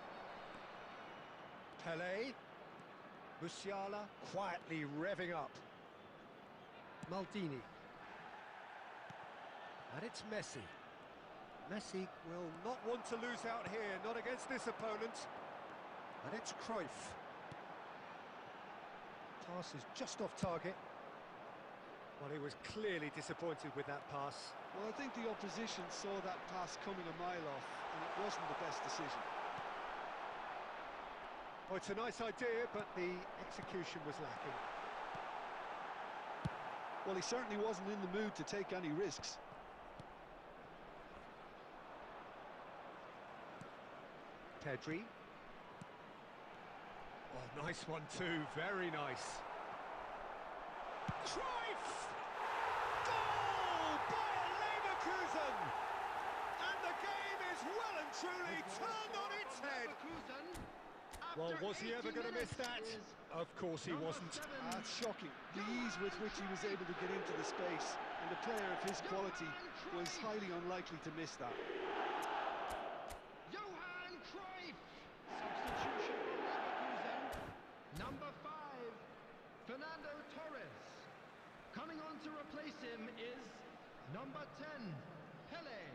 Speaker 5: Pelé. Musiala quietly revving up. Maldini. And it's Messi. Messi will not want to lose out here, not against this opponent. And it's Cruyff. Pass is just off target. Well, he was clearly disappointed with that pass.
Speaker 6: Well, I think the opposition saw that pass coming a mile off, and it wasn't the best decision.
Speaker 5: Well, it's a nice idea, but the execution was lacking.
Speaker 6: Well, he certainly wasn't in the mood to take any risks.
Speaker 5: Pedri. Oh, nice one too, very nice. Cruyff! Goal! Bayer Leverkusen! And the game is well and truly turned on its head. Well, was he ever going to miss that? Of course he wasn't.
Speaker 6: That's shocking. The ease with which he was able to get into the space, and a player of his quality was highly unlikely to miss that.
Speaker 7: Substitution for Leverkusen. Number 5, Fernando Torres. Coming on to replace him is number 10, Pele.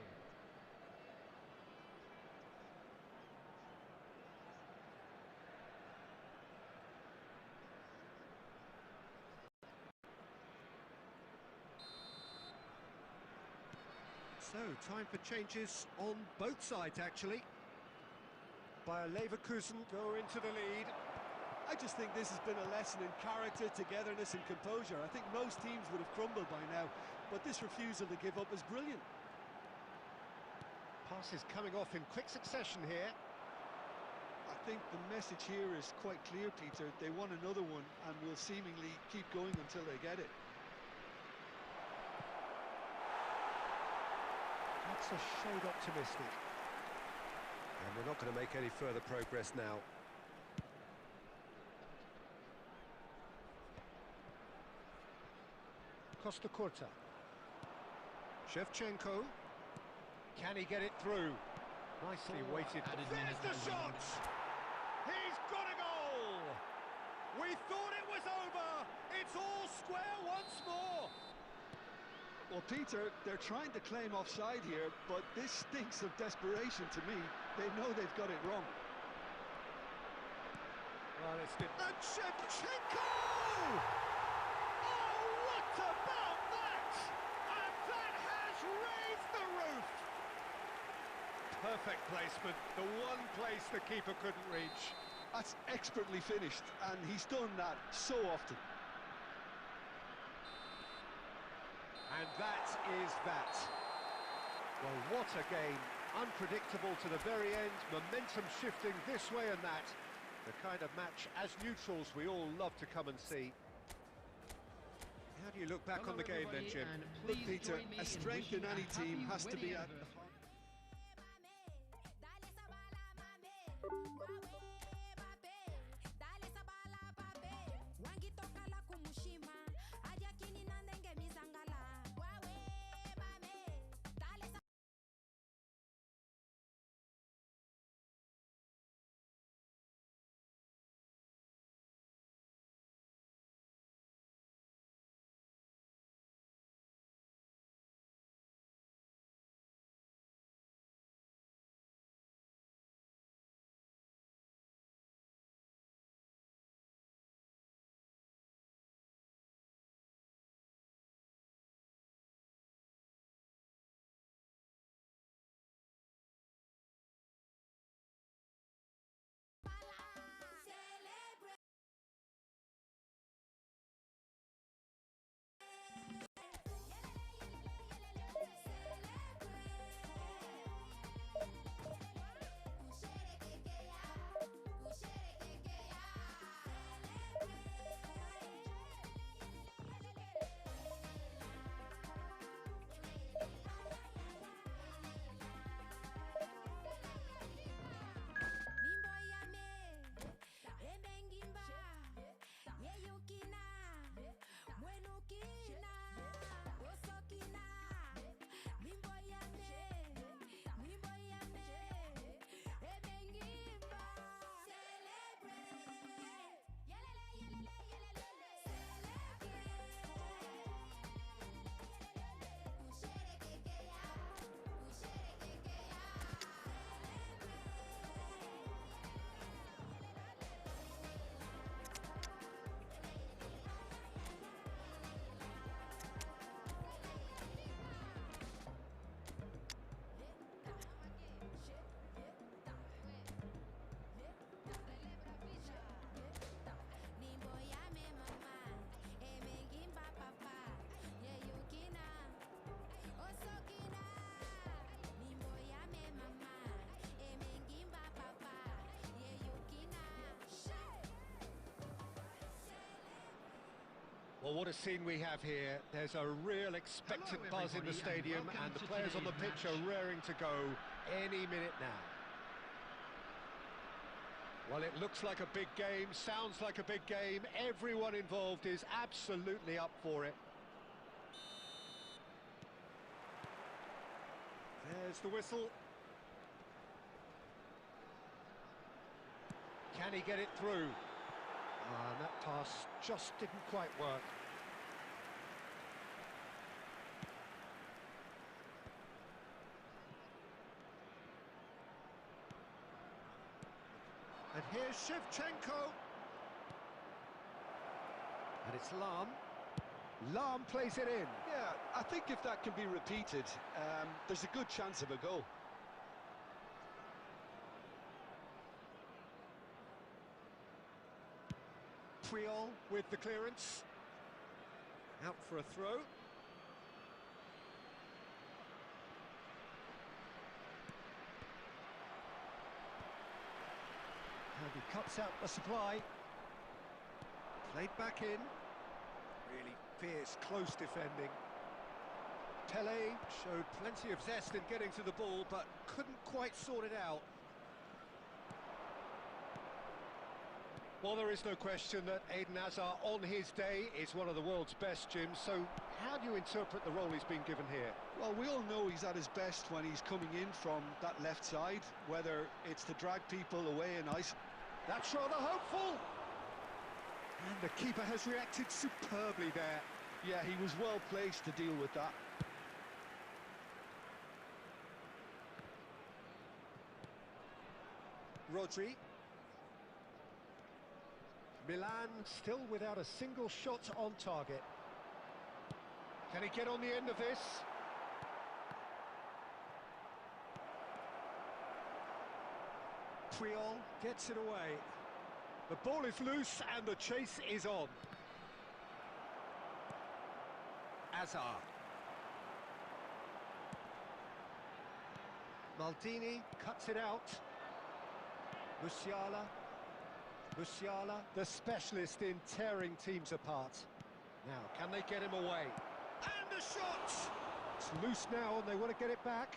Speaker 5: So, time for changes on both sides, actually. Bayer Leverkusen go into the lead.
Speaker 6: I just think this has been a lesson in character, togetherness and composure. I think most teams would have crumbled by now, but this refusal to give up is brilliant.
Speaker 5: Pass is coming off in quick succession here.
Speaker 6: I think the message here is quite clear, Peter. They want another one and will seemingly keep going until they get it.
Speaker 5: That's a shade optimistic. And we're not going to make any further progress now. Costa Curta. Shevchenko. Can he get it through? Nicely weighted. There's the shot! He's got a goal! We thought it was over! It's all square once more!
Speaker 6: Well, Peter, they're trying to claim offside here, but this stinks of desperation to me. They know they've got it wrong.
Speaker 5: Well, it's good. And Shevchenko! Oh, what about that? And that has raised the roof! Perfect placement, the one place the keeper couldn't reach.
Speaker 6: That's expertly finished, and he's done that so often.
Speaker 5: And that is that. Well, what a game. Unpredictable to the very end, momentum shifting this way and that. The kind of match, as neutrals, we all love to come and see. How do you look back on the game then, Jim?
Speaker 6: Look, Peter, a strength in any team has to be at the heart.
Speaker 5: Well, what a scene we have here. There's a real expectant buzz in the stadium, and the players on the pitch are raring to go any minute now. Well, it looks like a big game, sounds like a big game. Everyone involved is absolutely up for it. There's the whistle. Can he get it through? And that pass just didn't quite work. And here's Shevchenko. And it's Lahm. Lahm plays it in.
Speaker 6: Yeah, I think if that can be repeated, there's a good chance of a goal.
Speaker 5: Puyol with the clearance. Out for a throw. And he cuts out the supply. Played back in. Really fierce, close defending. Pele showed plenty of zest in getting to the ball, but couldn't quite sort it out. Well, there is no question that Eden Hazard, on his day, is one of the world's best, Jim. So, how do you interpret the role he's been given here?
Speaker 6: Well, we all know he's at his best when he's coming in from that left side, whether it's to drag people away and ice.
Speaker 5: That's rather hopeful. And the keeper has reacted superbly there.
Speaker 6: Yeah, he was well placed to deal with that.
Speaker 5: Rodri. Milan still without a single shot on target. Can he get on the end of this? Puyol gets it away. The ball is loose and the chase is on. Hazard. Maldini cuts it out. Musiala. Musiala, the specialist in tearing teams apart. Now, can they get him away? And a shot! It's loose now and they want to get it back.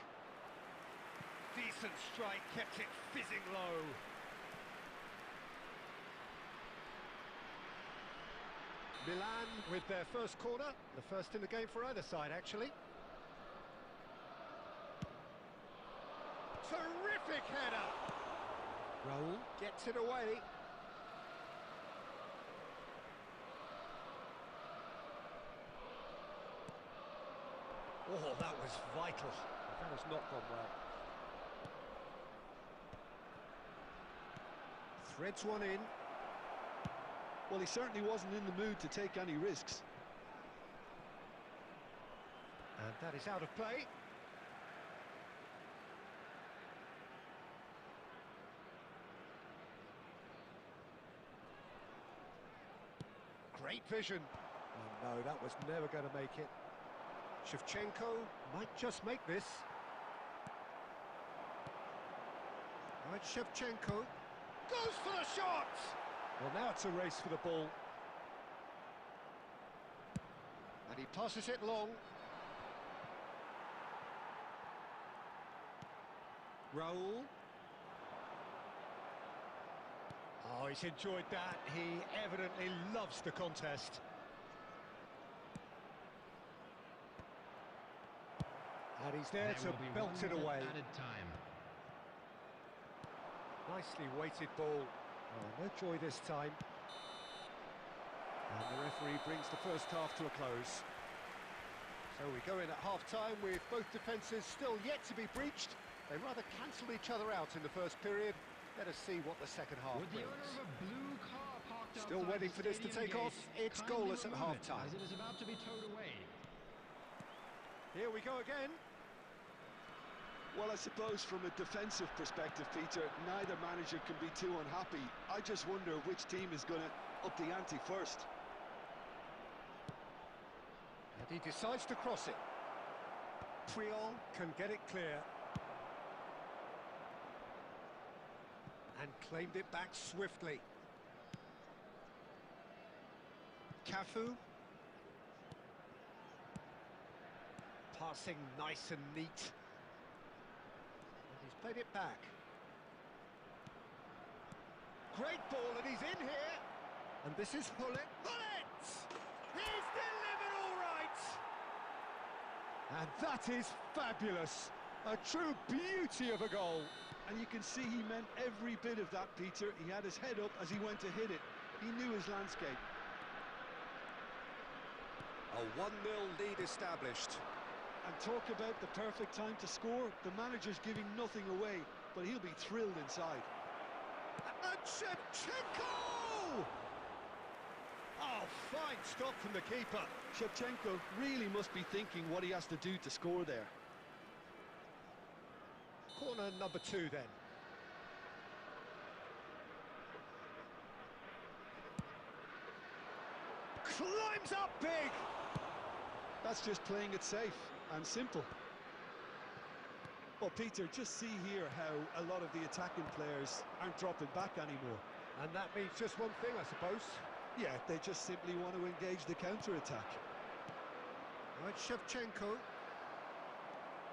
Speaker 5: Decent strike, kept it fizzing low. Milan with their first corner, the first in the game for either side, actually. Terrific header! Raul gets it away. Oh, that was vital. That has not gone well. Threads one in.
Speaker 6: Well, he certainly wasn't in the mood to take any risks.
Speaker 5: And that is out of play. Great vision. Oh no, that was never going to make it. Shevchenko might just make this. Right, Shevchenko goes for the shot! Well, now it's a race for the ball. And he passes it long. Raul. Oh, he's enjoyed that. He evidently loves the contest. And he's there to belt it away. Nicely weighted ball. Oh, no joy this time. And the referee brings the first half to a close. So we go in at half-time with both defences still yet to be breached. They rather cancelled each other out in the first period. Let us see what the second half brings. Still waiting for this to take off. It's goalless at half-time.
Speaker 7: As it is about to be towed away.
Speaker 5: Here we go again.
Speaker 6: Well, I suppose from a defensive perspective, Peter, neither manager can be too unhappy. I just wonder which team is going to up the ante first.
Speaker 5: And he decides to cross it. Puyol can get it clear. And claimed it back swiftly. Cafu. Passing nice and neat. And he's played it back. Great ball, and he's in here. And this is Hullet. Hullet! He's delivered all right! And that is fabulous. A true beauty of a goal.
Speaker 6: And you can see he meant every bit of that, Peter. He had his head up as he went to hit it. He knew his landscape.
Speaker 5: A 1-0 lead established.
Speaker 6: And talk about the perfect time to score. The manager's giving nothing away, but he'll be thrilled inside.
Speaker 5: And Shevchenko! Oh, fine stop from the keeper.
Speaker 6: Shevchenko really must be thinking what he has to do to score there.
Speaker 5: Corner number 2 then. Climbs up big!
Speaker 6: That's just playing it safe and simple. Well, Peter, just see here how a lot of the attacking players aren't dropping back anymore.
Speaker 5: And that means just one thing, I suppose.
Speaker 6: Yeah, they just simply want to engage the counter-attack.
Speaker 5: Right, Shevchenko.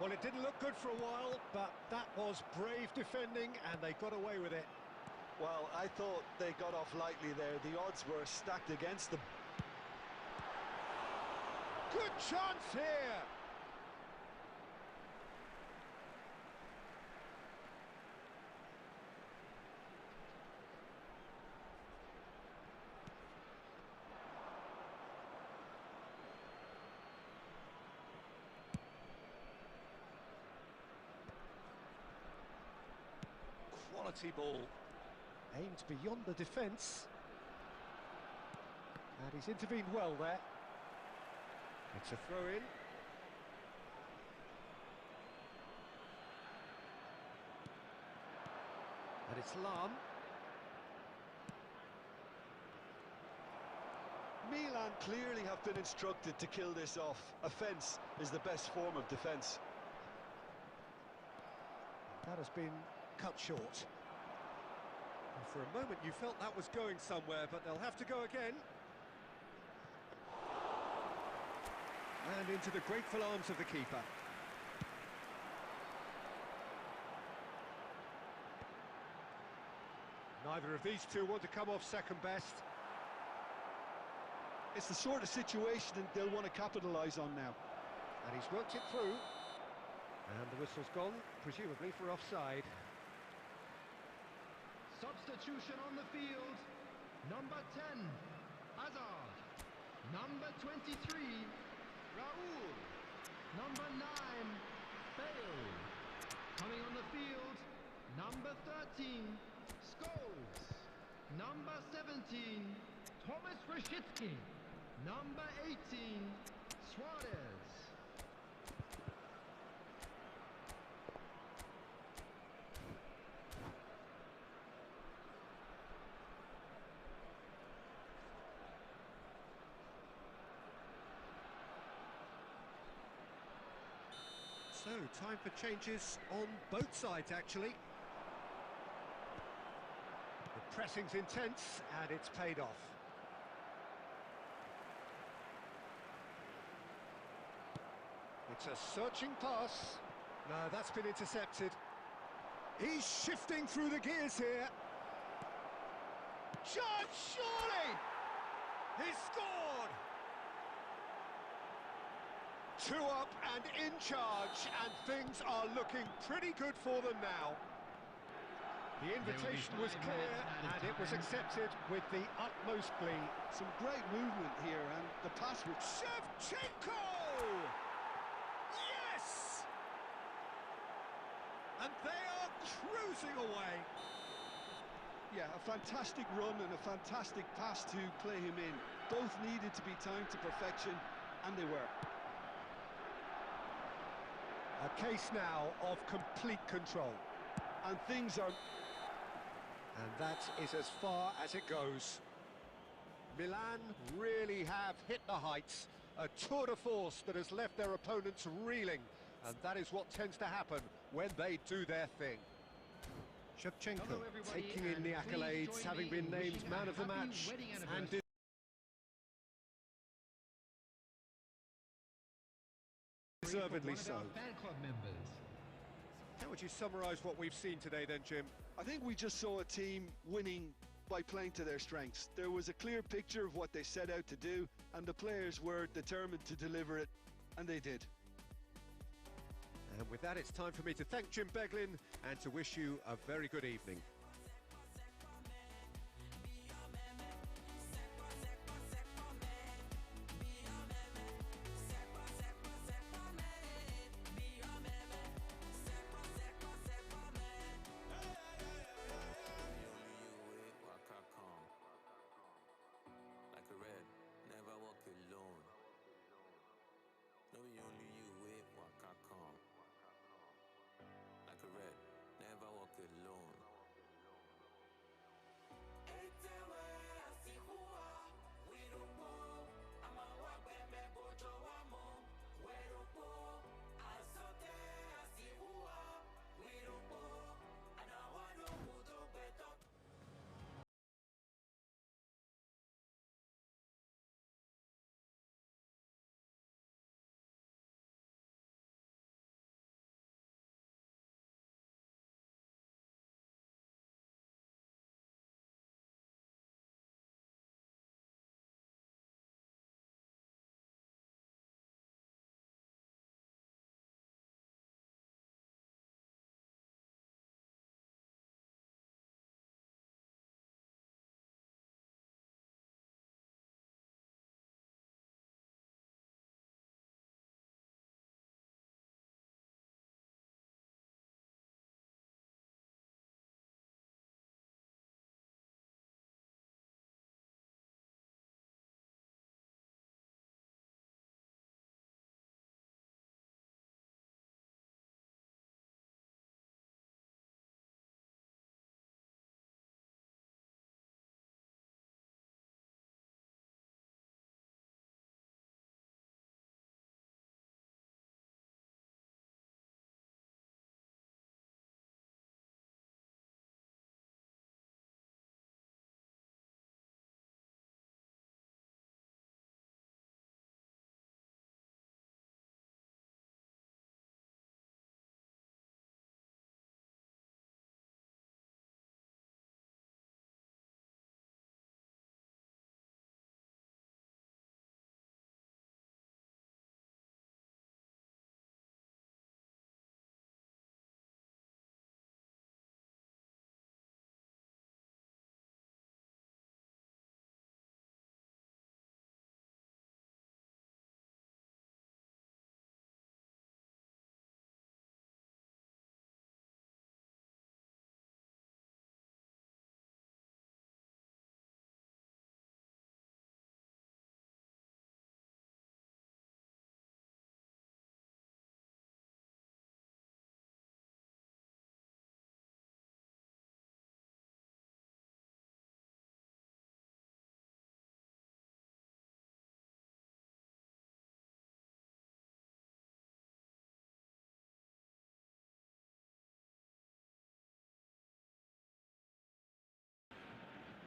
Speaker 5: Well, it didn't look good for a while, but that was brave defending, and they got away with it.
Speaker 6: Well, I thought they got off lightly there. The odds were stacked against them.
Speaker 5: Good chance here! Quality ball. Aimed beyond the defence. And he's intervened well there. It's a throw-in. And it's Lam.
Speaker 6: Milan clearly have been instructed to kill this off. Offence is the best form of defence.
Speaker 5: That has been cut short. And for a moment you felt that was going somewhere, but they'll have to go again. And into the grateful arms of the keeper. Neither of these two want to come off second best.
Speaker 6: It's the sort of situation that they'll want to capitalise on now.
Speaker 5: And he's worked it through. And the whistle's gone, presumably for offside.
Speaker 7: Substitution on the field. Number 10, Hazard. Number 23, Raul. Number 9, Bale. Coming on the field, number 13, Scholes. Number 17, Thomas Rashitsky. Number 18, Suarez.
Speaker 5: So, time for changes on both sides, actually. The pressing's intense, and it's paid off. It's a searching pass. No, that's been intercepted. He's shifting through the gears here. Chance, surely! He's scored! 2 up and in charge, and things are looking pretty good for them now. The invitation was clear, and it was accepted with the utmost glee.
Speaker 6: Some great movement here, and the pass was...
Speaker 5: Shevchenko! Yes! And they are cruising away.
Speaker 6: Yeah, a fantastic run and a fantastic pass to play him in. Both needed to be timed to perfection, and they were.
Speaker 5: A case now of complete control.
Speaker 6: And things are...
Speaker 5: And that is as far as it goes. Milan really have hit the heights. A tour de force that has left their opponents reeling. And that is what tends to happen when they do their thing. Shevchenko taking in the accolades, having been named man of the match. And deservedly deservedly
Speaker 7: one of
Speaker 5: so.
Speaker 7: our fan club members.
Speaker 5: How would you summarise what we've seen today then, Jim?
Speaker 6: I think we just saw a team winning by playing to their strengths. There was a clear picture of what they set out to do, and the players were determined to deliver it, and they did.
Speaker 5: And with that, it's time for me to thank Jim Beglin and to wish you a very good evening.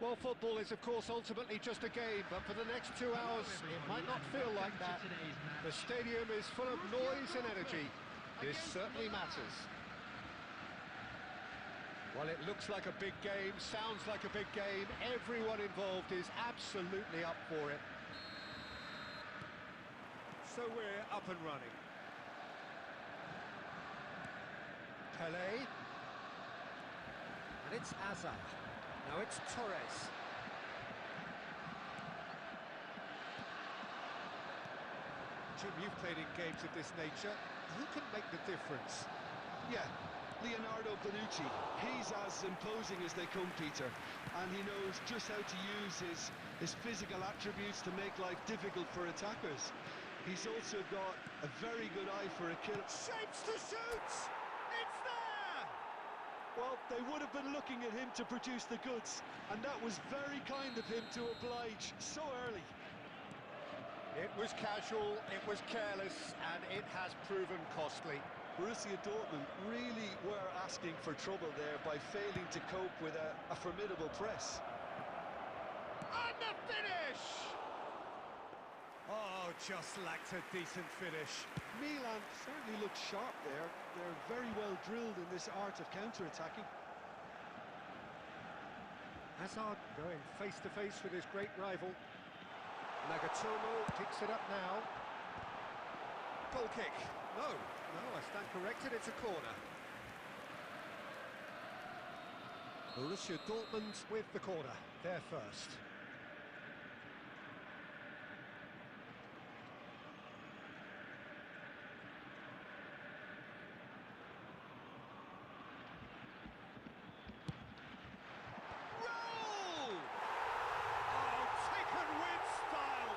Speaker 5: Well, football is, of course, ultimately just a game, but for the next 2 hours, it might not feel like that. The stadium is full of noise and energy. This certainly matters. Well, it looks like a big game, sounds like a big game. Everyone involved is absolutely up for it. So we're up and running. Pelé. And it's Azar. Now it's Torres. Jim, you've played in games of this nature. Who can make the difference?
Speaker 6: Yeah, Leonardo Bonucci. He's as imposing as they come, Peter. And he knows just how to use his physical attributes to make life difficult for attackers. He's also got a very good eye for a kill.
Speaker 5: Shapes to shoot! It's there!
Speaker 6: Well, they would have been looking at him to produce the goods, and that was very kind of him to oblige so early.
Speaker 5: It was casual, it was careless, and it has proven costly.
Speaker 6: Borussia Dortmund really were asking for trouble there by failing to cope with a formidable press.
Speaker 5: And the finish! Oh, just lacked a decent finish.
Speaker 6: Milan certainly looks sharp there. They're very well drilled in this art of counter-attacking.
Speaker 5: Hazard going face-to-face with his great rival. Nagatomo picks it up now. Goal kick. No, I stand corrected, it's a corner. Borussia Dortmund with the corner, they're first. Roll! Oh, taken with style.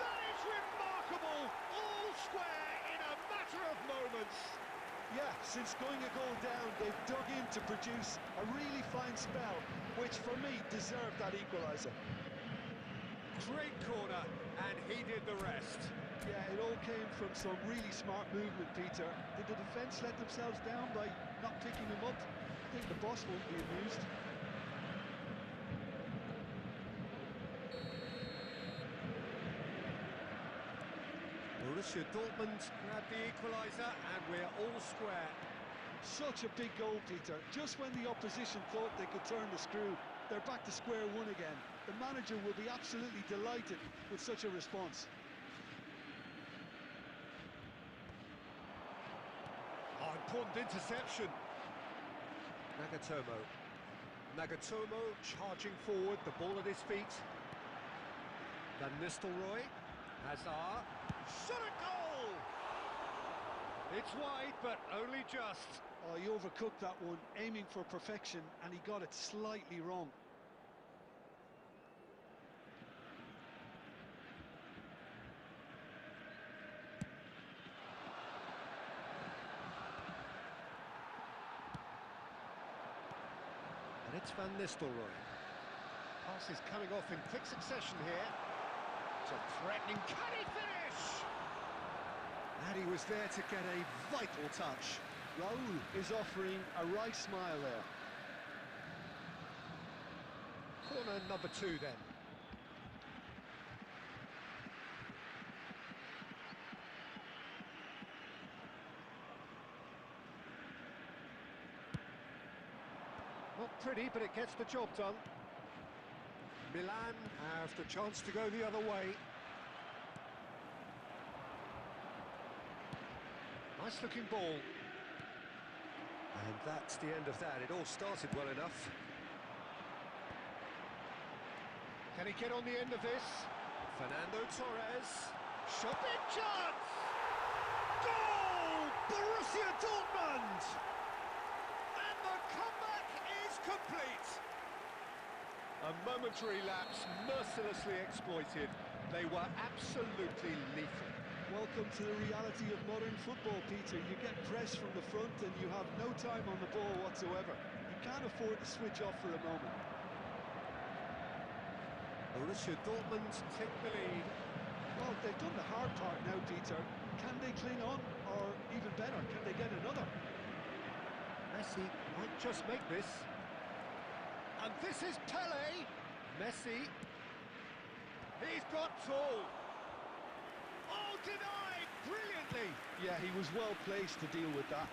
Speaker 5: That is remarkable. All square in a matter of moments.
Speaker 6: Yeah, since going a goal down, they've dug in to produce a really fine spell, which for me deserved that equaliser.
Speaker 5: Great corner, and he did the rest.
Speaker 6: Yeah, it all came from some really smart movement, Peter. Did the defence let themselves down by not picking him up? I think the boss won't be amused.
Speaker 5: Borussia Dortmund grab the equaliser, and we're all square.
Speaker 6: Such a big goal, Peter. Just when the opposition thought they could turn the screw, they're back to square one again. The manager will be absolutely delighted with such a response.
Speaker 5: Oh, important interception. Nagatomo charging forward, the ball at his feet. Van Nistelrooy. Hazard. Shot a goal! It's wide, but only just.
Speaker 6: Oh, he overcooked that one, aiming for perfection, and he got it slightly wrong.
Speaker 5: And it's Van Nistelrooy. Pass is coming off in quick succession here. It's a threatening, can he finish? And he was there to get a vital touch.
Speaker 6: Raul is offering a wry smile there.
Speaker 5: Corner number 2 then. Not pretty, but it gets the job done. Milan have the chance to go the other way. Nice looking ball. And that's the end of that. It all started well enough. Can he get on the end of this? Fernando Torres. Shot, big chance! Goal! Borussia Dortmund! And the comeback is complete. A momentary lapse, mercilessly exploited. They were absolutely lethal.
Speaker 6: Welcome to the reality of modern football, Peter. You get pressed from the front and you have no time on the ball whatsoever. You can't afford to switch off for a moment.
Speaker 5: Borussia Dortmund take the lead.
Speaker 6: Well, they've done the hard part now, Peter. Can they cling on? Or even better, can they get another?
Speaker 5: Messi might just make this. And this is Pele. Messi. He's got tall. Oh, denied brilliantly.
Speaker 6: Yeah, he was well placed to deal with that.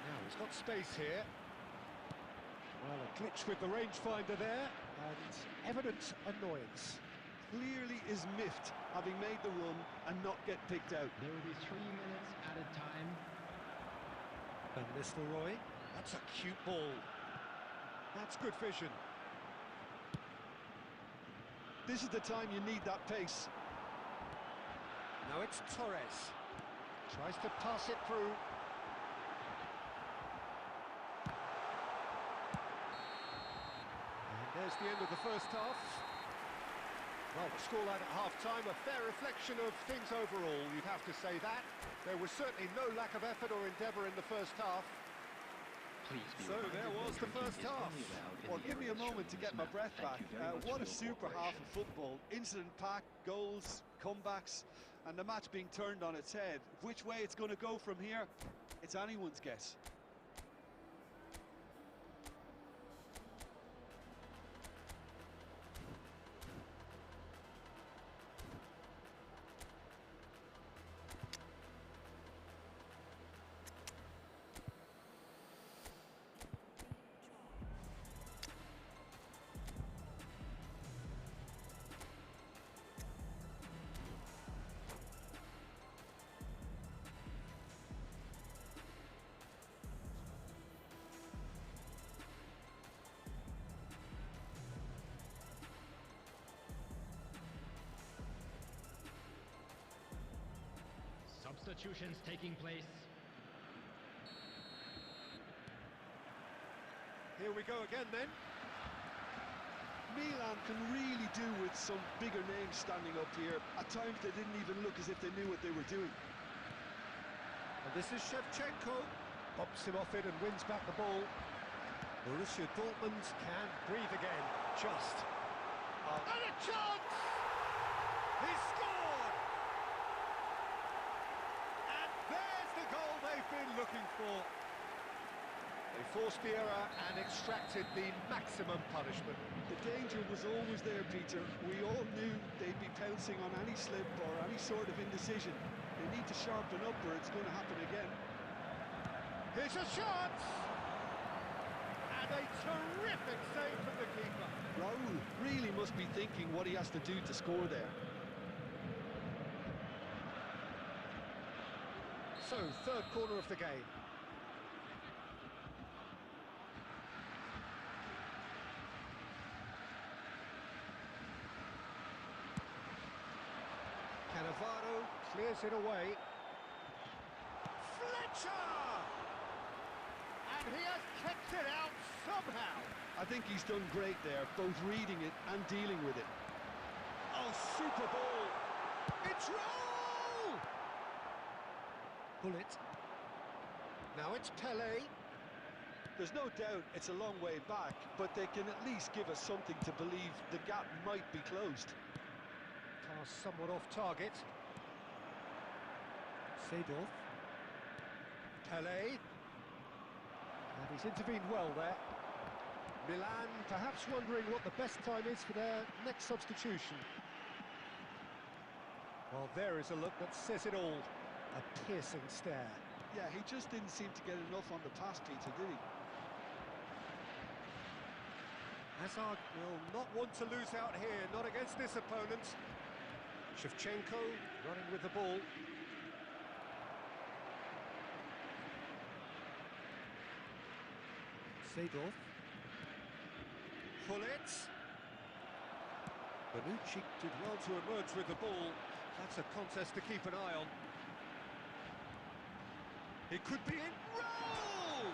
Speaker 5: Now he's got space here. Well, a glitch with the rangefinder there, and evident annoyance.
Speaker 6: Clearly is miffed, having made the run and not get picked out.
Speaker 7: There will be 3 minutes added time.
Speaker 5: Van Nistelrooy. That's a cute ball. That's good vision.
Speaker 6: This is the time you need that pace.
Speaker 5: Now it's Torres. Tries to pass it through. And there's the end of the first half. Well, the scoreline at half-time, a fair reflection of things overall, you'd have to say that. There was certainly no lack of effort or endeavour in the first half.
Speaker 8: Please be
Speaker 5: So there was the first half.
Speaker 6: Well, give me a moment to get my breath back. What a super half of football. Incident-packed, goals, comebacks, and the match being turned on its head. Which way it's going to go from here, it's anyone's guess.
Speaker 7: substitutions taking place.
Speaker 5: Here we go again then.
Speaker 6: Milan can really do with some bigger names standing up here. At times they didn't even look as if they knew what they were doing.
Speaker 5: And this is Shevchenko. Bumps him off it and wins back the ball. Borussia Dortmund can breathe again. Just. And a chance! He scored! And there's the goal they've been looking for. They forced the error and extracted the maximum punishment.
Speaker 6: The danger was always there, Peter. We all knew they'd be pouncing on any slip or any sort of indecision. They need to sharpen up or it's going to happen again.
Speaker 5: Here's a shot! And a terrific save from the keeper.
Speaker 6: Raul really must be thinking what he has to do to score there.
Speaker 5: So, third corner of the game. Cannavaro clears it away. Fletcher! And he has kept it out somehow.
Speaker 6: I think he's done great there, both reading it and dealing with it.
Speaker 5: Oh, super ball! It's Raul! Bullet. Now it's Pele.
Speaker 6: There's no doubt it's a long way back, but they can at least give us something to believe the gap might be closed.
Speaker 5: Pass somewhat off target. Seedorf. Pele. And he's intervened well there. Milan perhaps wondering what the best time is for their next substitution. Well, there is a look that says it all. A piercing stare.
Speaker 6: Yeah, he just didn't seem to get enough on the pass, Peter, did he?
Speaker 5: Hazard will not want to lose out here, not against this opponent. Shevchenko running with the ball. Seedorf. Bullet. Bonucci did well to emerge with the ball. That's a contest to keep an eye on. He could be in. Roll!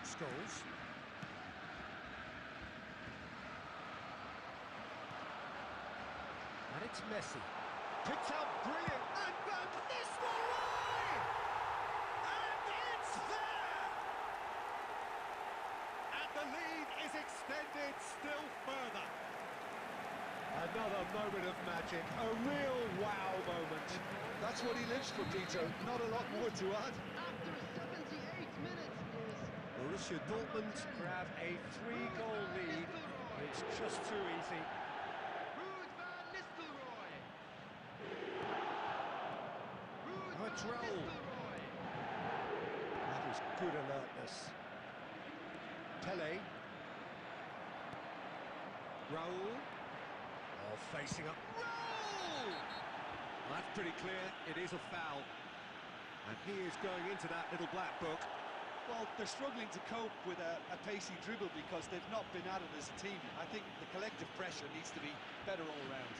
Speaker 5: Scholes. And it's Messi. Picked out brilliant. And Van Nistelrooy! And it's there! And the lead is extended still further. Another moment of magic. A real wow moment.
Speaker 6: That's what he lives for, Peter. Not a lot more to add.
Speaker 7: After 78 minutes is...
Speaker 5: Borussia Dortmund grab a 3-goal lead. It's just too easy.
Speaker 7: Ruud van Nistelrooy.
Speaker 5: Oh, it's Raul. That is good alertness. Pele. Raul. Oh, facing up. Raul! That's pretty clear. It is a foul. And he is going into that little black book.
Speaker 6: Well, they're struggling to cope with a pacey dribble because they've not been at it as a team. I think the collective pressure needs to be better all round.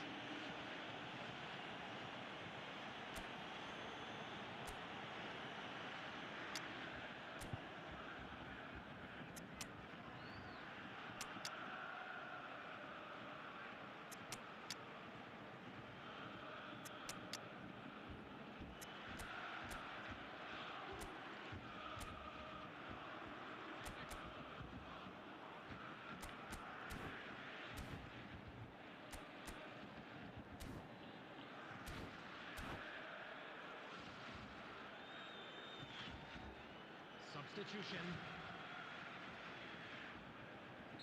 Speaker 7: Substitution.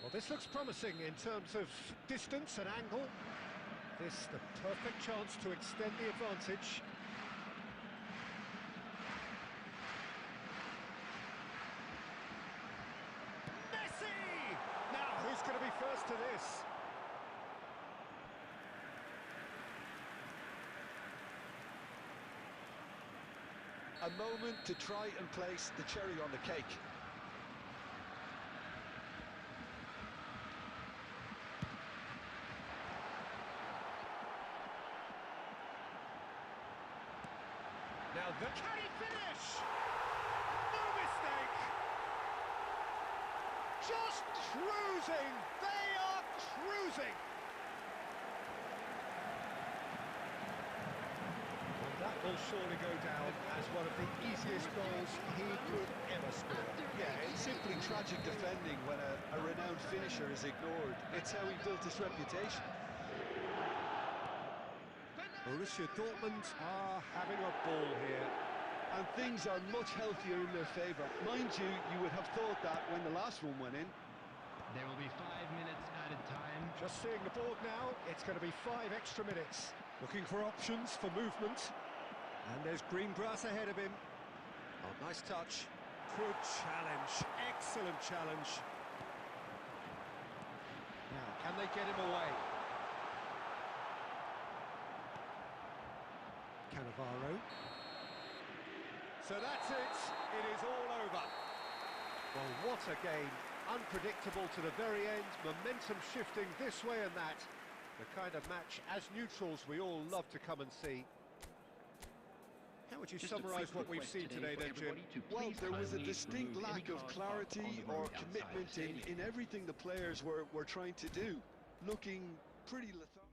Speaker 5: Well, this looks promising in terms of distance and angle. This the perfect chance to extend the advantage. Messi! Now, who's going to be first to this?
Speaker 6: A moment to try and place the cherry on the cake.
Speaker 5: Now, can he finish? No mistake! Just cruising! They are cruising! And that will surely go down as one of the easiest goals he could ever score.
Speaker 6: Yeah, it's simply tragic defending when a renowned finisher is ignored. It's how he built his reputation.
Speaker 5: Borussia Dortmund are having a ball here.
Speaker 6: And things are much healthier in their favour. Mind you, you would have thought that when the last one went in.
Speaker 7: There will be 5 minutes added time.
Speaker 5: Just seeing the board now, it's going to be 5 extra minutes. Looking for options for movement. And there's green grass ahead of him. Oh, nice touch. Good challenge. Excellent challenge. Now, can they get him away? Cannavaro. So that's it. It is all over. Well, what a game. Unpredictable to the very end. Momentum shifting this way and that. The kind of match, as neutrals, we all love to come and see. How would you summarise what we've seen today then, Jim?
Speaker 6: Well, there was a distinct lack of clarity or commitment in everything the players were trying to do. Looking pretty lethargic.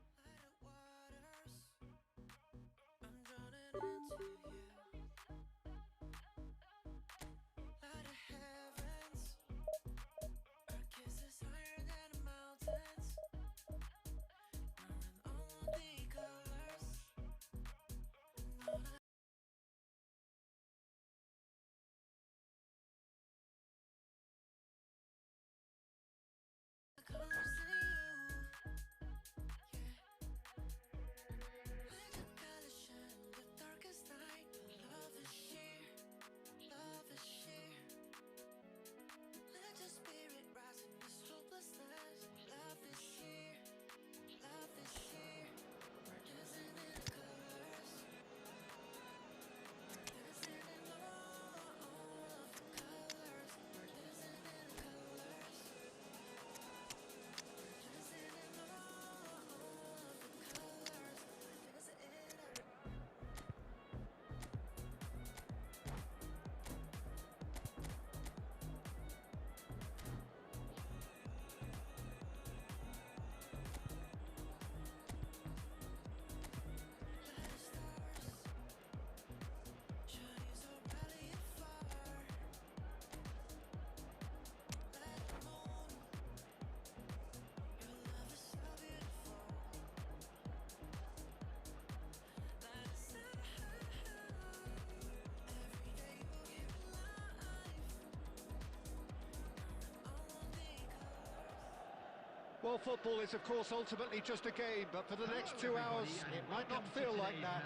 Speaker 5: Well, football is, of course, ultimately just a game, but for the next 2 hours, it might not feel like that.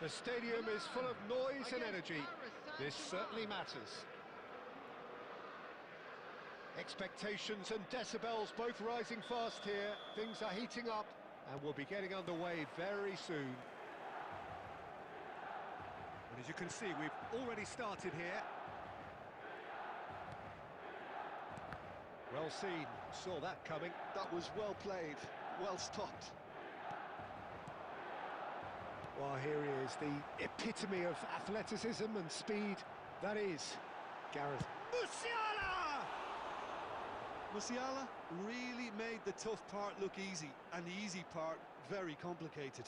Speaker 5: The stadium is full of noise and energy. This certainly matters. Expectations and decibels both rising fast here. Things are heating up, and we'll be getting underway very soon. And as you can see, we've already started here. Well seen, saw that coming.
Speaker 6: That was well played, well stopped.
Speaker 5: Well, here he is, the epitome of athleticism and speed. That is Gareth Musiala!
Speaker 6: Musiala really made the tough part look easy, and the easy part very complicated.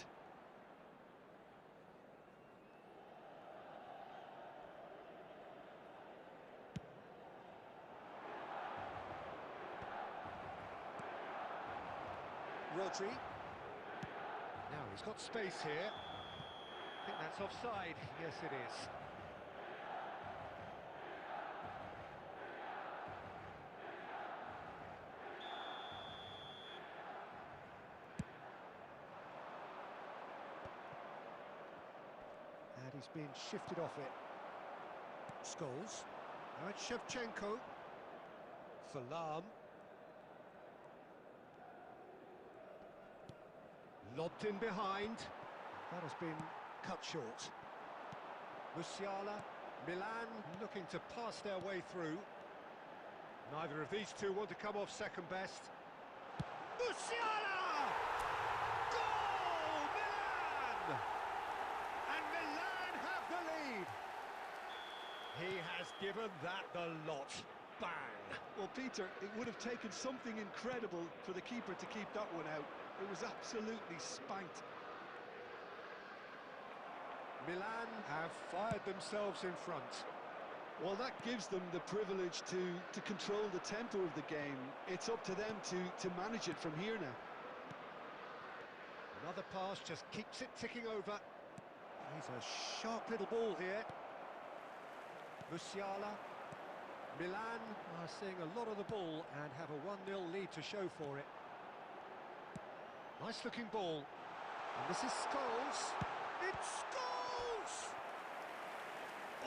Speaker 5: Rodri. Now he's got space here. I think that's offside. Yes, it is. And he's been shifted off it. Scholes. Now it's Shevchenko. Falam. Lobbed in behind. That has been cut short. Musiala, Milan looking to pass their way through. Neither of these two want to come off second best. Musiala! Goal! Milan! And Milan have the lead! given that the lot. Bang!
Speaker 6: Well, Peter, it would have taken something incredible for the keeper to keep that one out. It was absolutely spanked.
Speaker 5: Milan have fired themselves in front.
Speaker 6: Well, that gives them the privilege to control the tempo of the game. It's up to them to manage it from here now.
Speaker 5: Another pass just keeps it ticking over. He's a sharp little ball here. Musiala. Milan are seeing a lot of the ball and have a 1-0 lead to show for it. Nice looking ball. And this is Scholes. It's Scholes!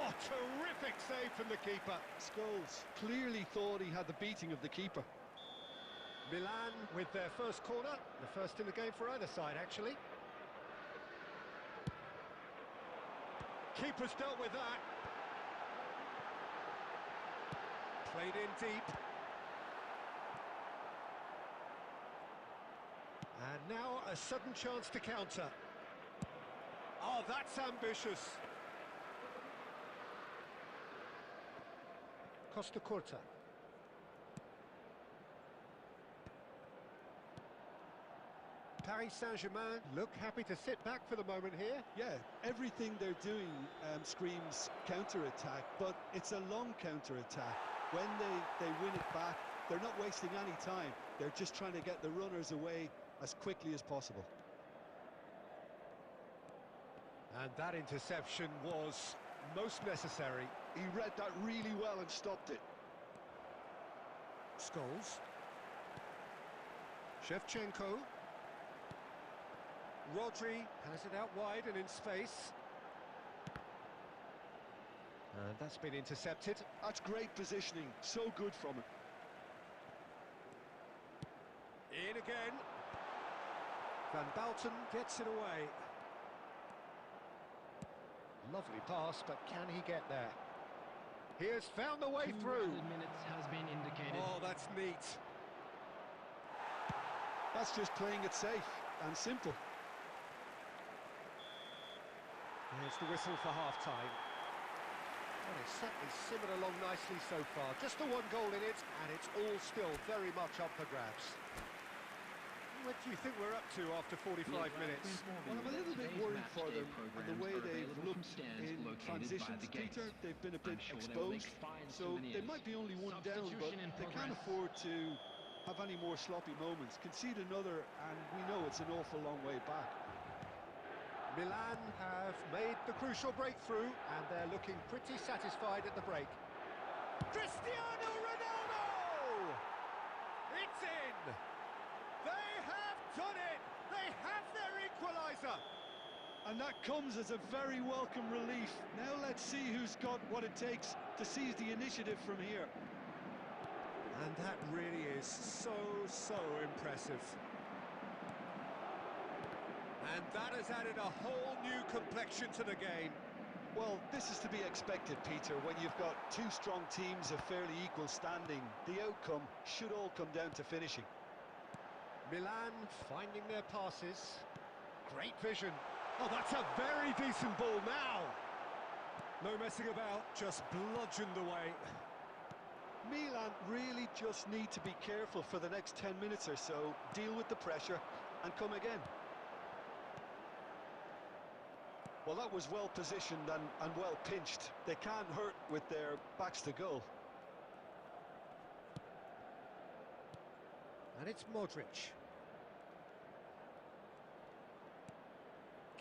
Speaker 5: Oh, terrific save from the keeper.
Speaker 6: Scholes clearly thought he had the beating of the keeper.
Speaker 5: Milan with their first corner, the first in the game for either side, actually. Keeper's dealt with that. Played in deep. And now a sudden chance to counter. Oh, that's ambitious. Costa Curta. Paris Saint-Germain look happy to sit back for the moment here.
Speaker 6: Yeah, everything they're doing screams counter-attack, but it's a long counter-attack. When they win it back, they're not wasting any time. They're just trying to get the runners away as quickly as possible.
Speaker 5: And that interception was most necessary.
Speaker 6: He read that really well and stopped it.
Speaker 5: Scholes. Shevchenko. Rodri has it out wide and in space. And that's been intercepted.
Speaker 6: That's great positioning, so good from him.
Speaker 5: In again. Van Bouten gets it away. Lovely pass, but can he get there? He has found the way
Speaker 7: 2
Speaker 5: through.
Speaker 7: added minutes has been indicated.
Speaker 5: Oh, that's neat.
Speaker 6: That's just playing it safe and simple.
Speaker 5: Here's the whistle for half-time. Well, it's certainly simmered along nicely so far. Just the one goal in it, and it's all still very much up for grabs. What do you think we're up to after 45 minutes?
Speaker 6: Well, I'm a little bit worried for them, and the way they've looked in transitions. Peter, they've been a bit exposed, so they might be only one down, but they can't afford to have any more sloppy moments. Concede another, and we know it's an awful long way back.
Speaker 5: Milan have made the crucial breakthrough, and they're looking pretty satisfied at the break. Cristiano Ronaldo! It's in! They have done it! They have their equaliser!
Speaker 6: And that comes as a very welcome relief. Now let's see who's got what it takes to seize the initiative from here.
Speaker 5: And that really is so impressive. And that has added a whole new complexion to the game.
Speaker 6: Well, this is to be expected, Peter. When you've got two strong teams of fairly equal standing, the outcome should all come down to finishing.
Speaker 5: Milan finding their passes. Great vision. Oh, that's a very decent ball now. No messing about, just bludgeoned away.
Speaker 6: Milan really just need to be careful for the next 10 minutes or so, deal with the pressure and come again. Well, that was well positioned and well pinched. They can't hurt with their backs to goal.
Speaker 5: And it's Modric.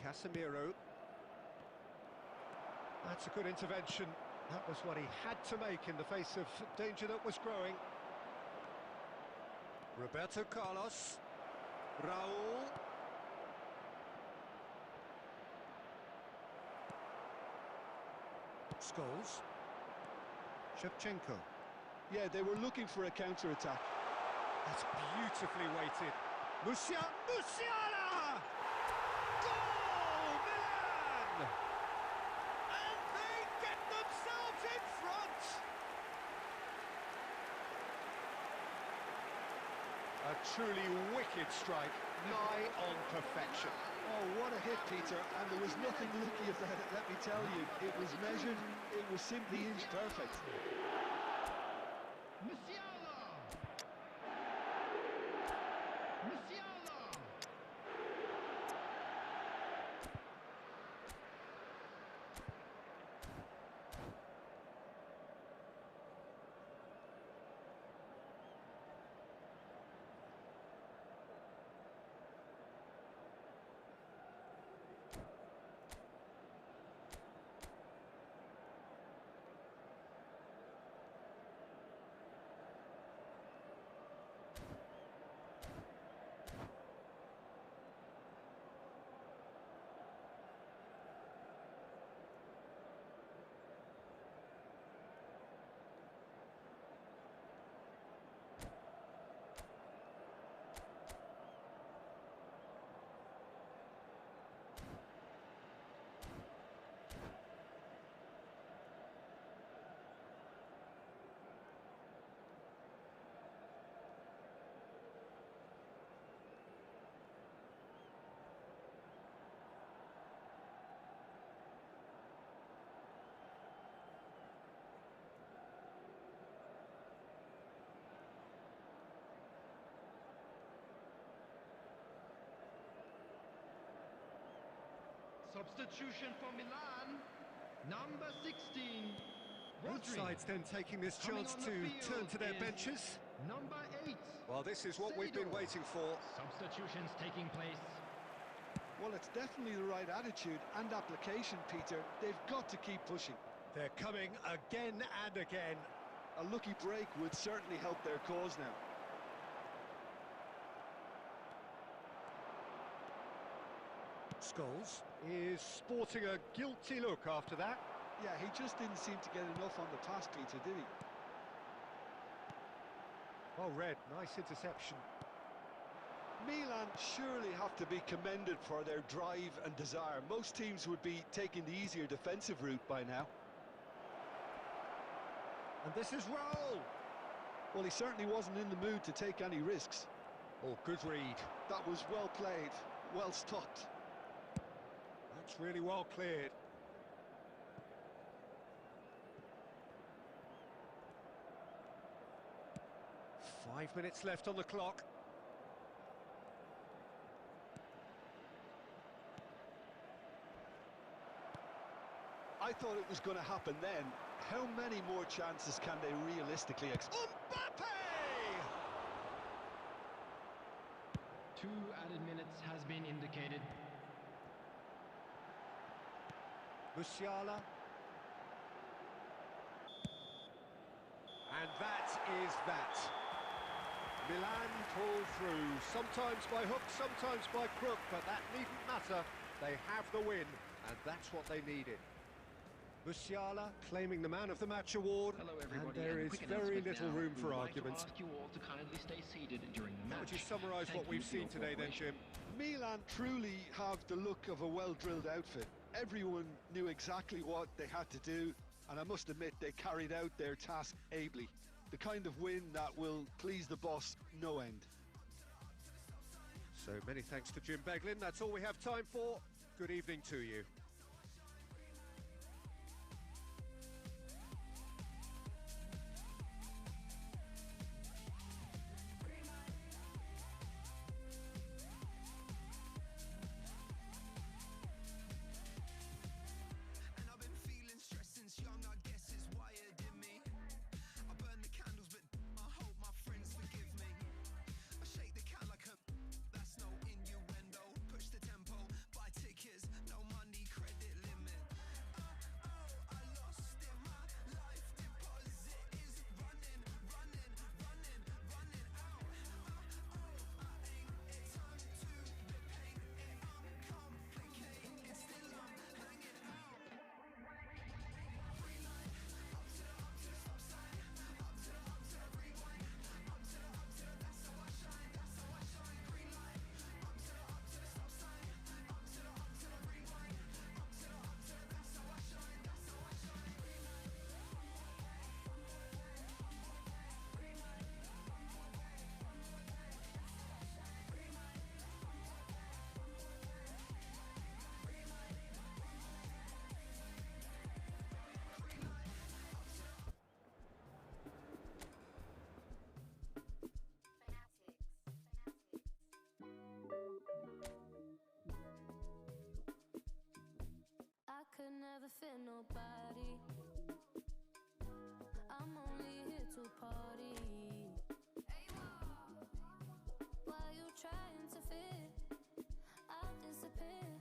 Speaker 5: Casemiro. That's a good intervention. That was what he had to make in the face of danger that was growing. Roberto Carlos. Raul. Scholes. Shevchenko.
Speaker 6: Yeah, they were looking for a counter-attack.
Speaker 5: That's beautifully weighted. Musiala! Goal, Milan! And they get themselves in front! A truly wicked strike, nigh on perfection.
Speaker 6: Oh, what a hit, Peter, and there was nothing lucky about it, let me tell you. It was measured, it was simply inch perfect.
Speaker 7: Musiala! Musiala! Substitution for Milan, number 16.
Speaker 5: Both sides then taking this chance to turn to their benches.
Speaker 7: Number 8.
Speaker 5: Well, this is what we've been waiting for.
Speaker 7: Substitutions taking place.
Speaker 6: Well, it's definitely the right attitude and application, Peter. They've got to keep pushing.
Speaker 5: They're coming again and again.
Speaker 6: A lucky break would certainly help their cause now.
Speaker 5: Scholes is sporting a guilty look after that.
Speaker 6: Yeah, he just didn't seem to get enough on the pass, Peter, did he?
Speaker 5: Well read, nice interception.
Speaker 6: Milan surely have to be commended for their drive and desire. Most teams would be taking the easier defensive route by now.
Speaker 5: And this is Raul.
Speaker 6: Well, he certainly wasn't in the mood to take any risks.
Speaker 5: Oh, good read.
Speaker 6: That was well played, well stopped.
Speaker 5: That's really well cleared. Five minutes left on the clock.
Speaker 6: I thought it was going to happen then. How many more chances can they realistically expect?
Speaker 5: Mbappe!
Speaker 7: 2 added minutes has been indicated.
Speaker 5: Musiala. And that is that. Milan pull through, sometimes by hook, sometimes by crook, but that needn't matter. They have the win, and that's what they needed. Musiala claiming the Man of the Match award,
Speaker 8: Hello, everybody.
Speaker 5: and there is very little room for argument.
Speaker 8: Ask you all to kindly stay seated during the
Speaker 5: How
Speaker 8: match.
Speaker 5: would you summarise what we've seen today then, Jim?
Speaker 6: Milan truly have the look of a well-drilled outfit. Everyone knew exactly what they had to do, and I must admit they carried out their task ably. The kind of win that will please the boss no end.
Speaker 5: So many thanks to Jim Beglin. That's all we have time for. Good evening to you.
Speaker 1: No money
Speaker 9: body. I'm only here to party. While you trying to fit, I'll disappear.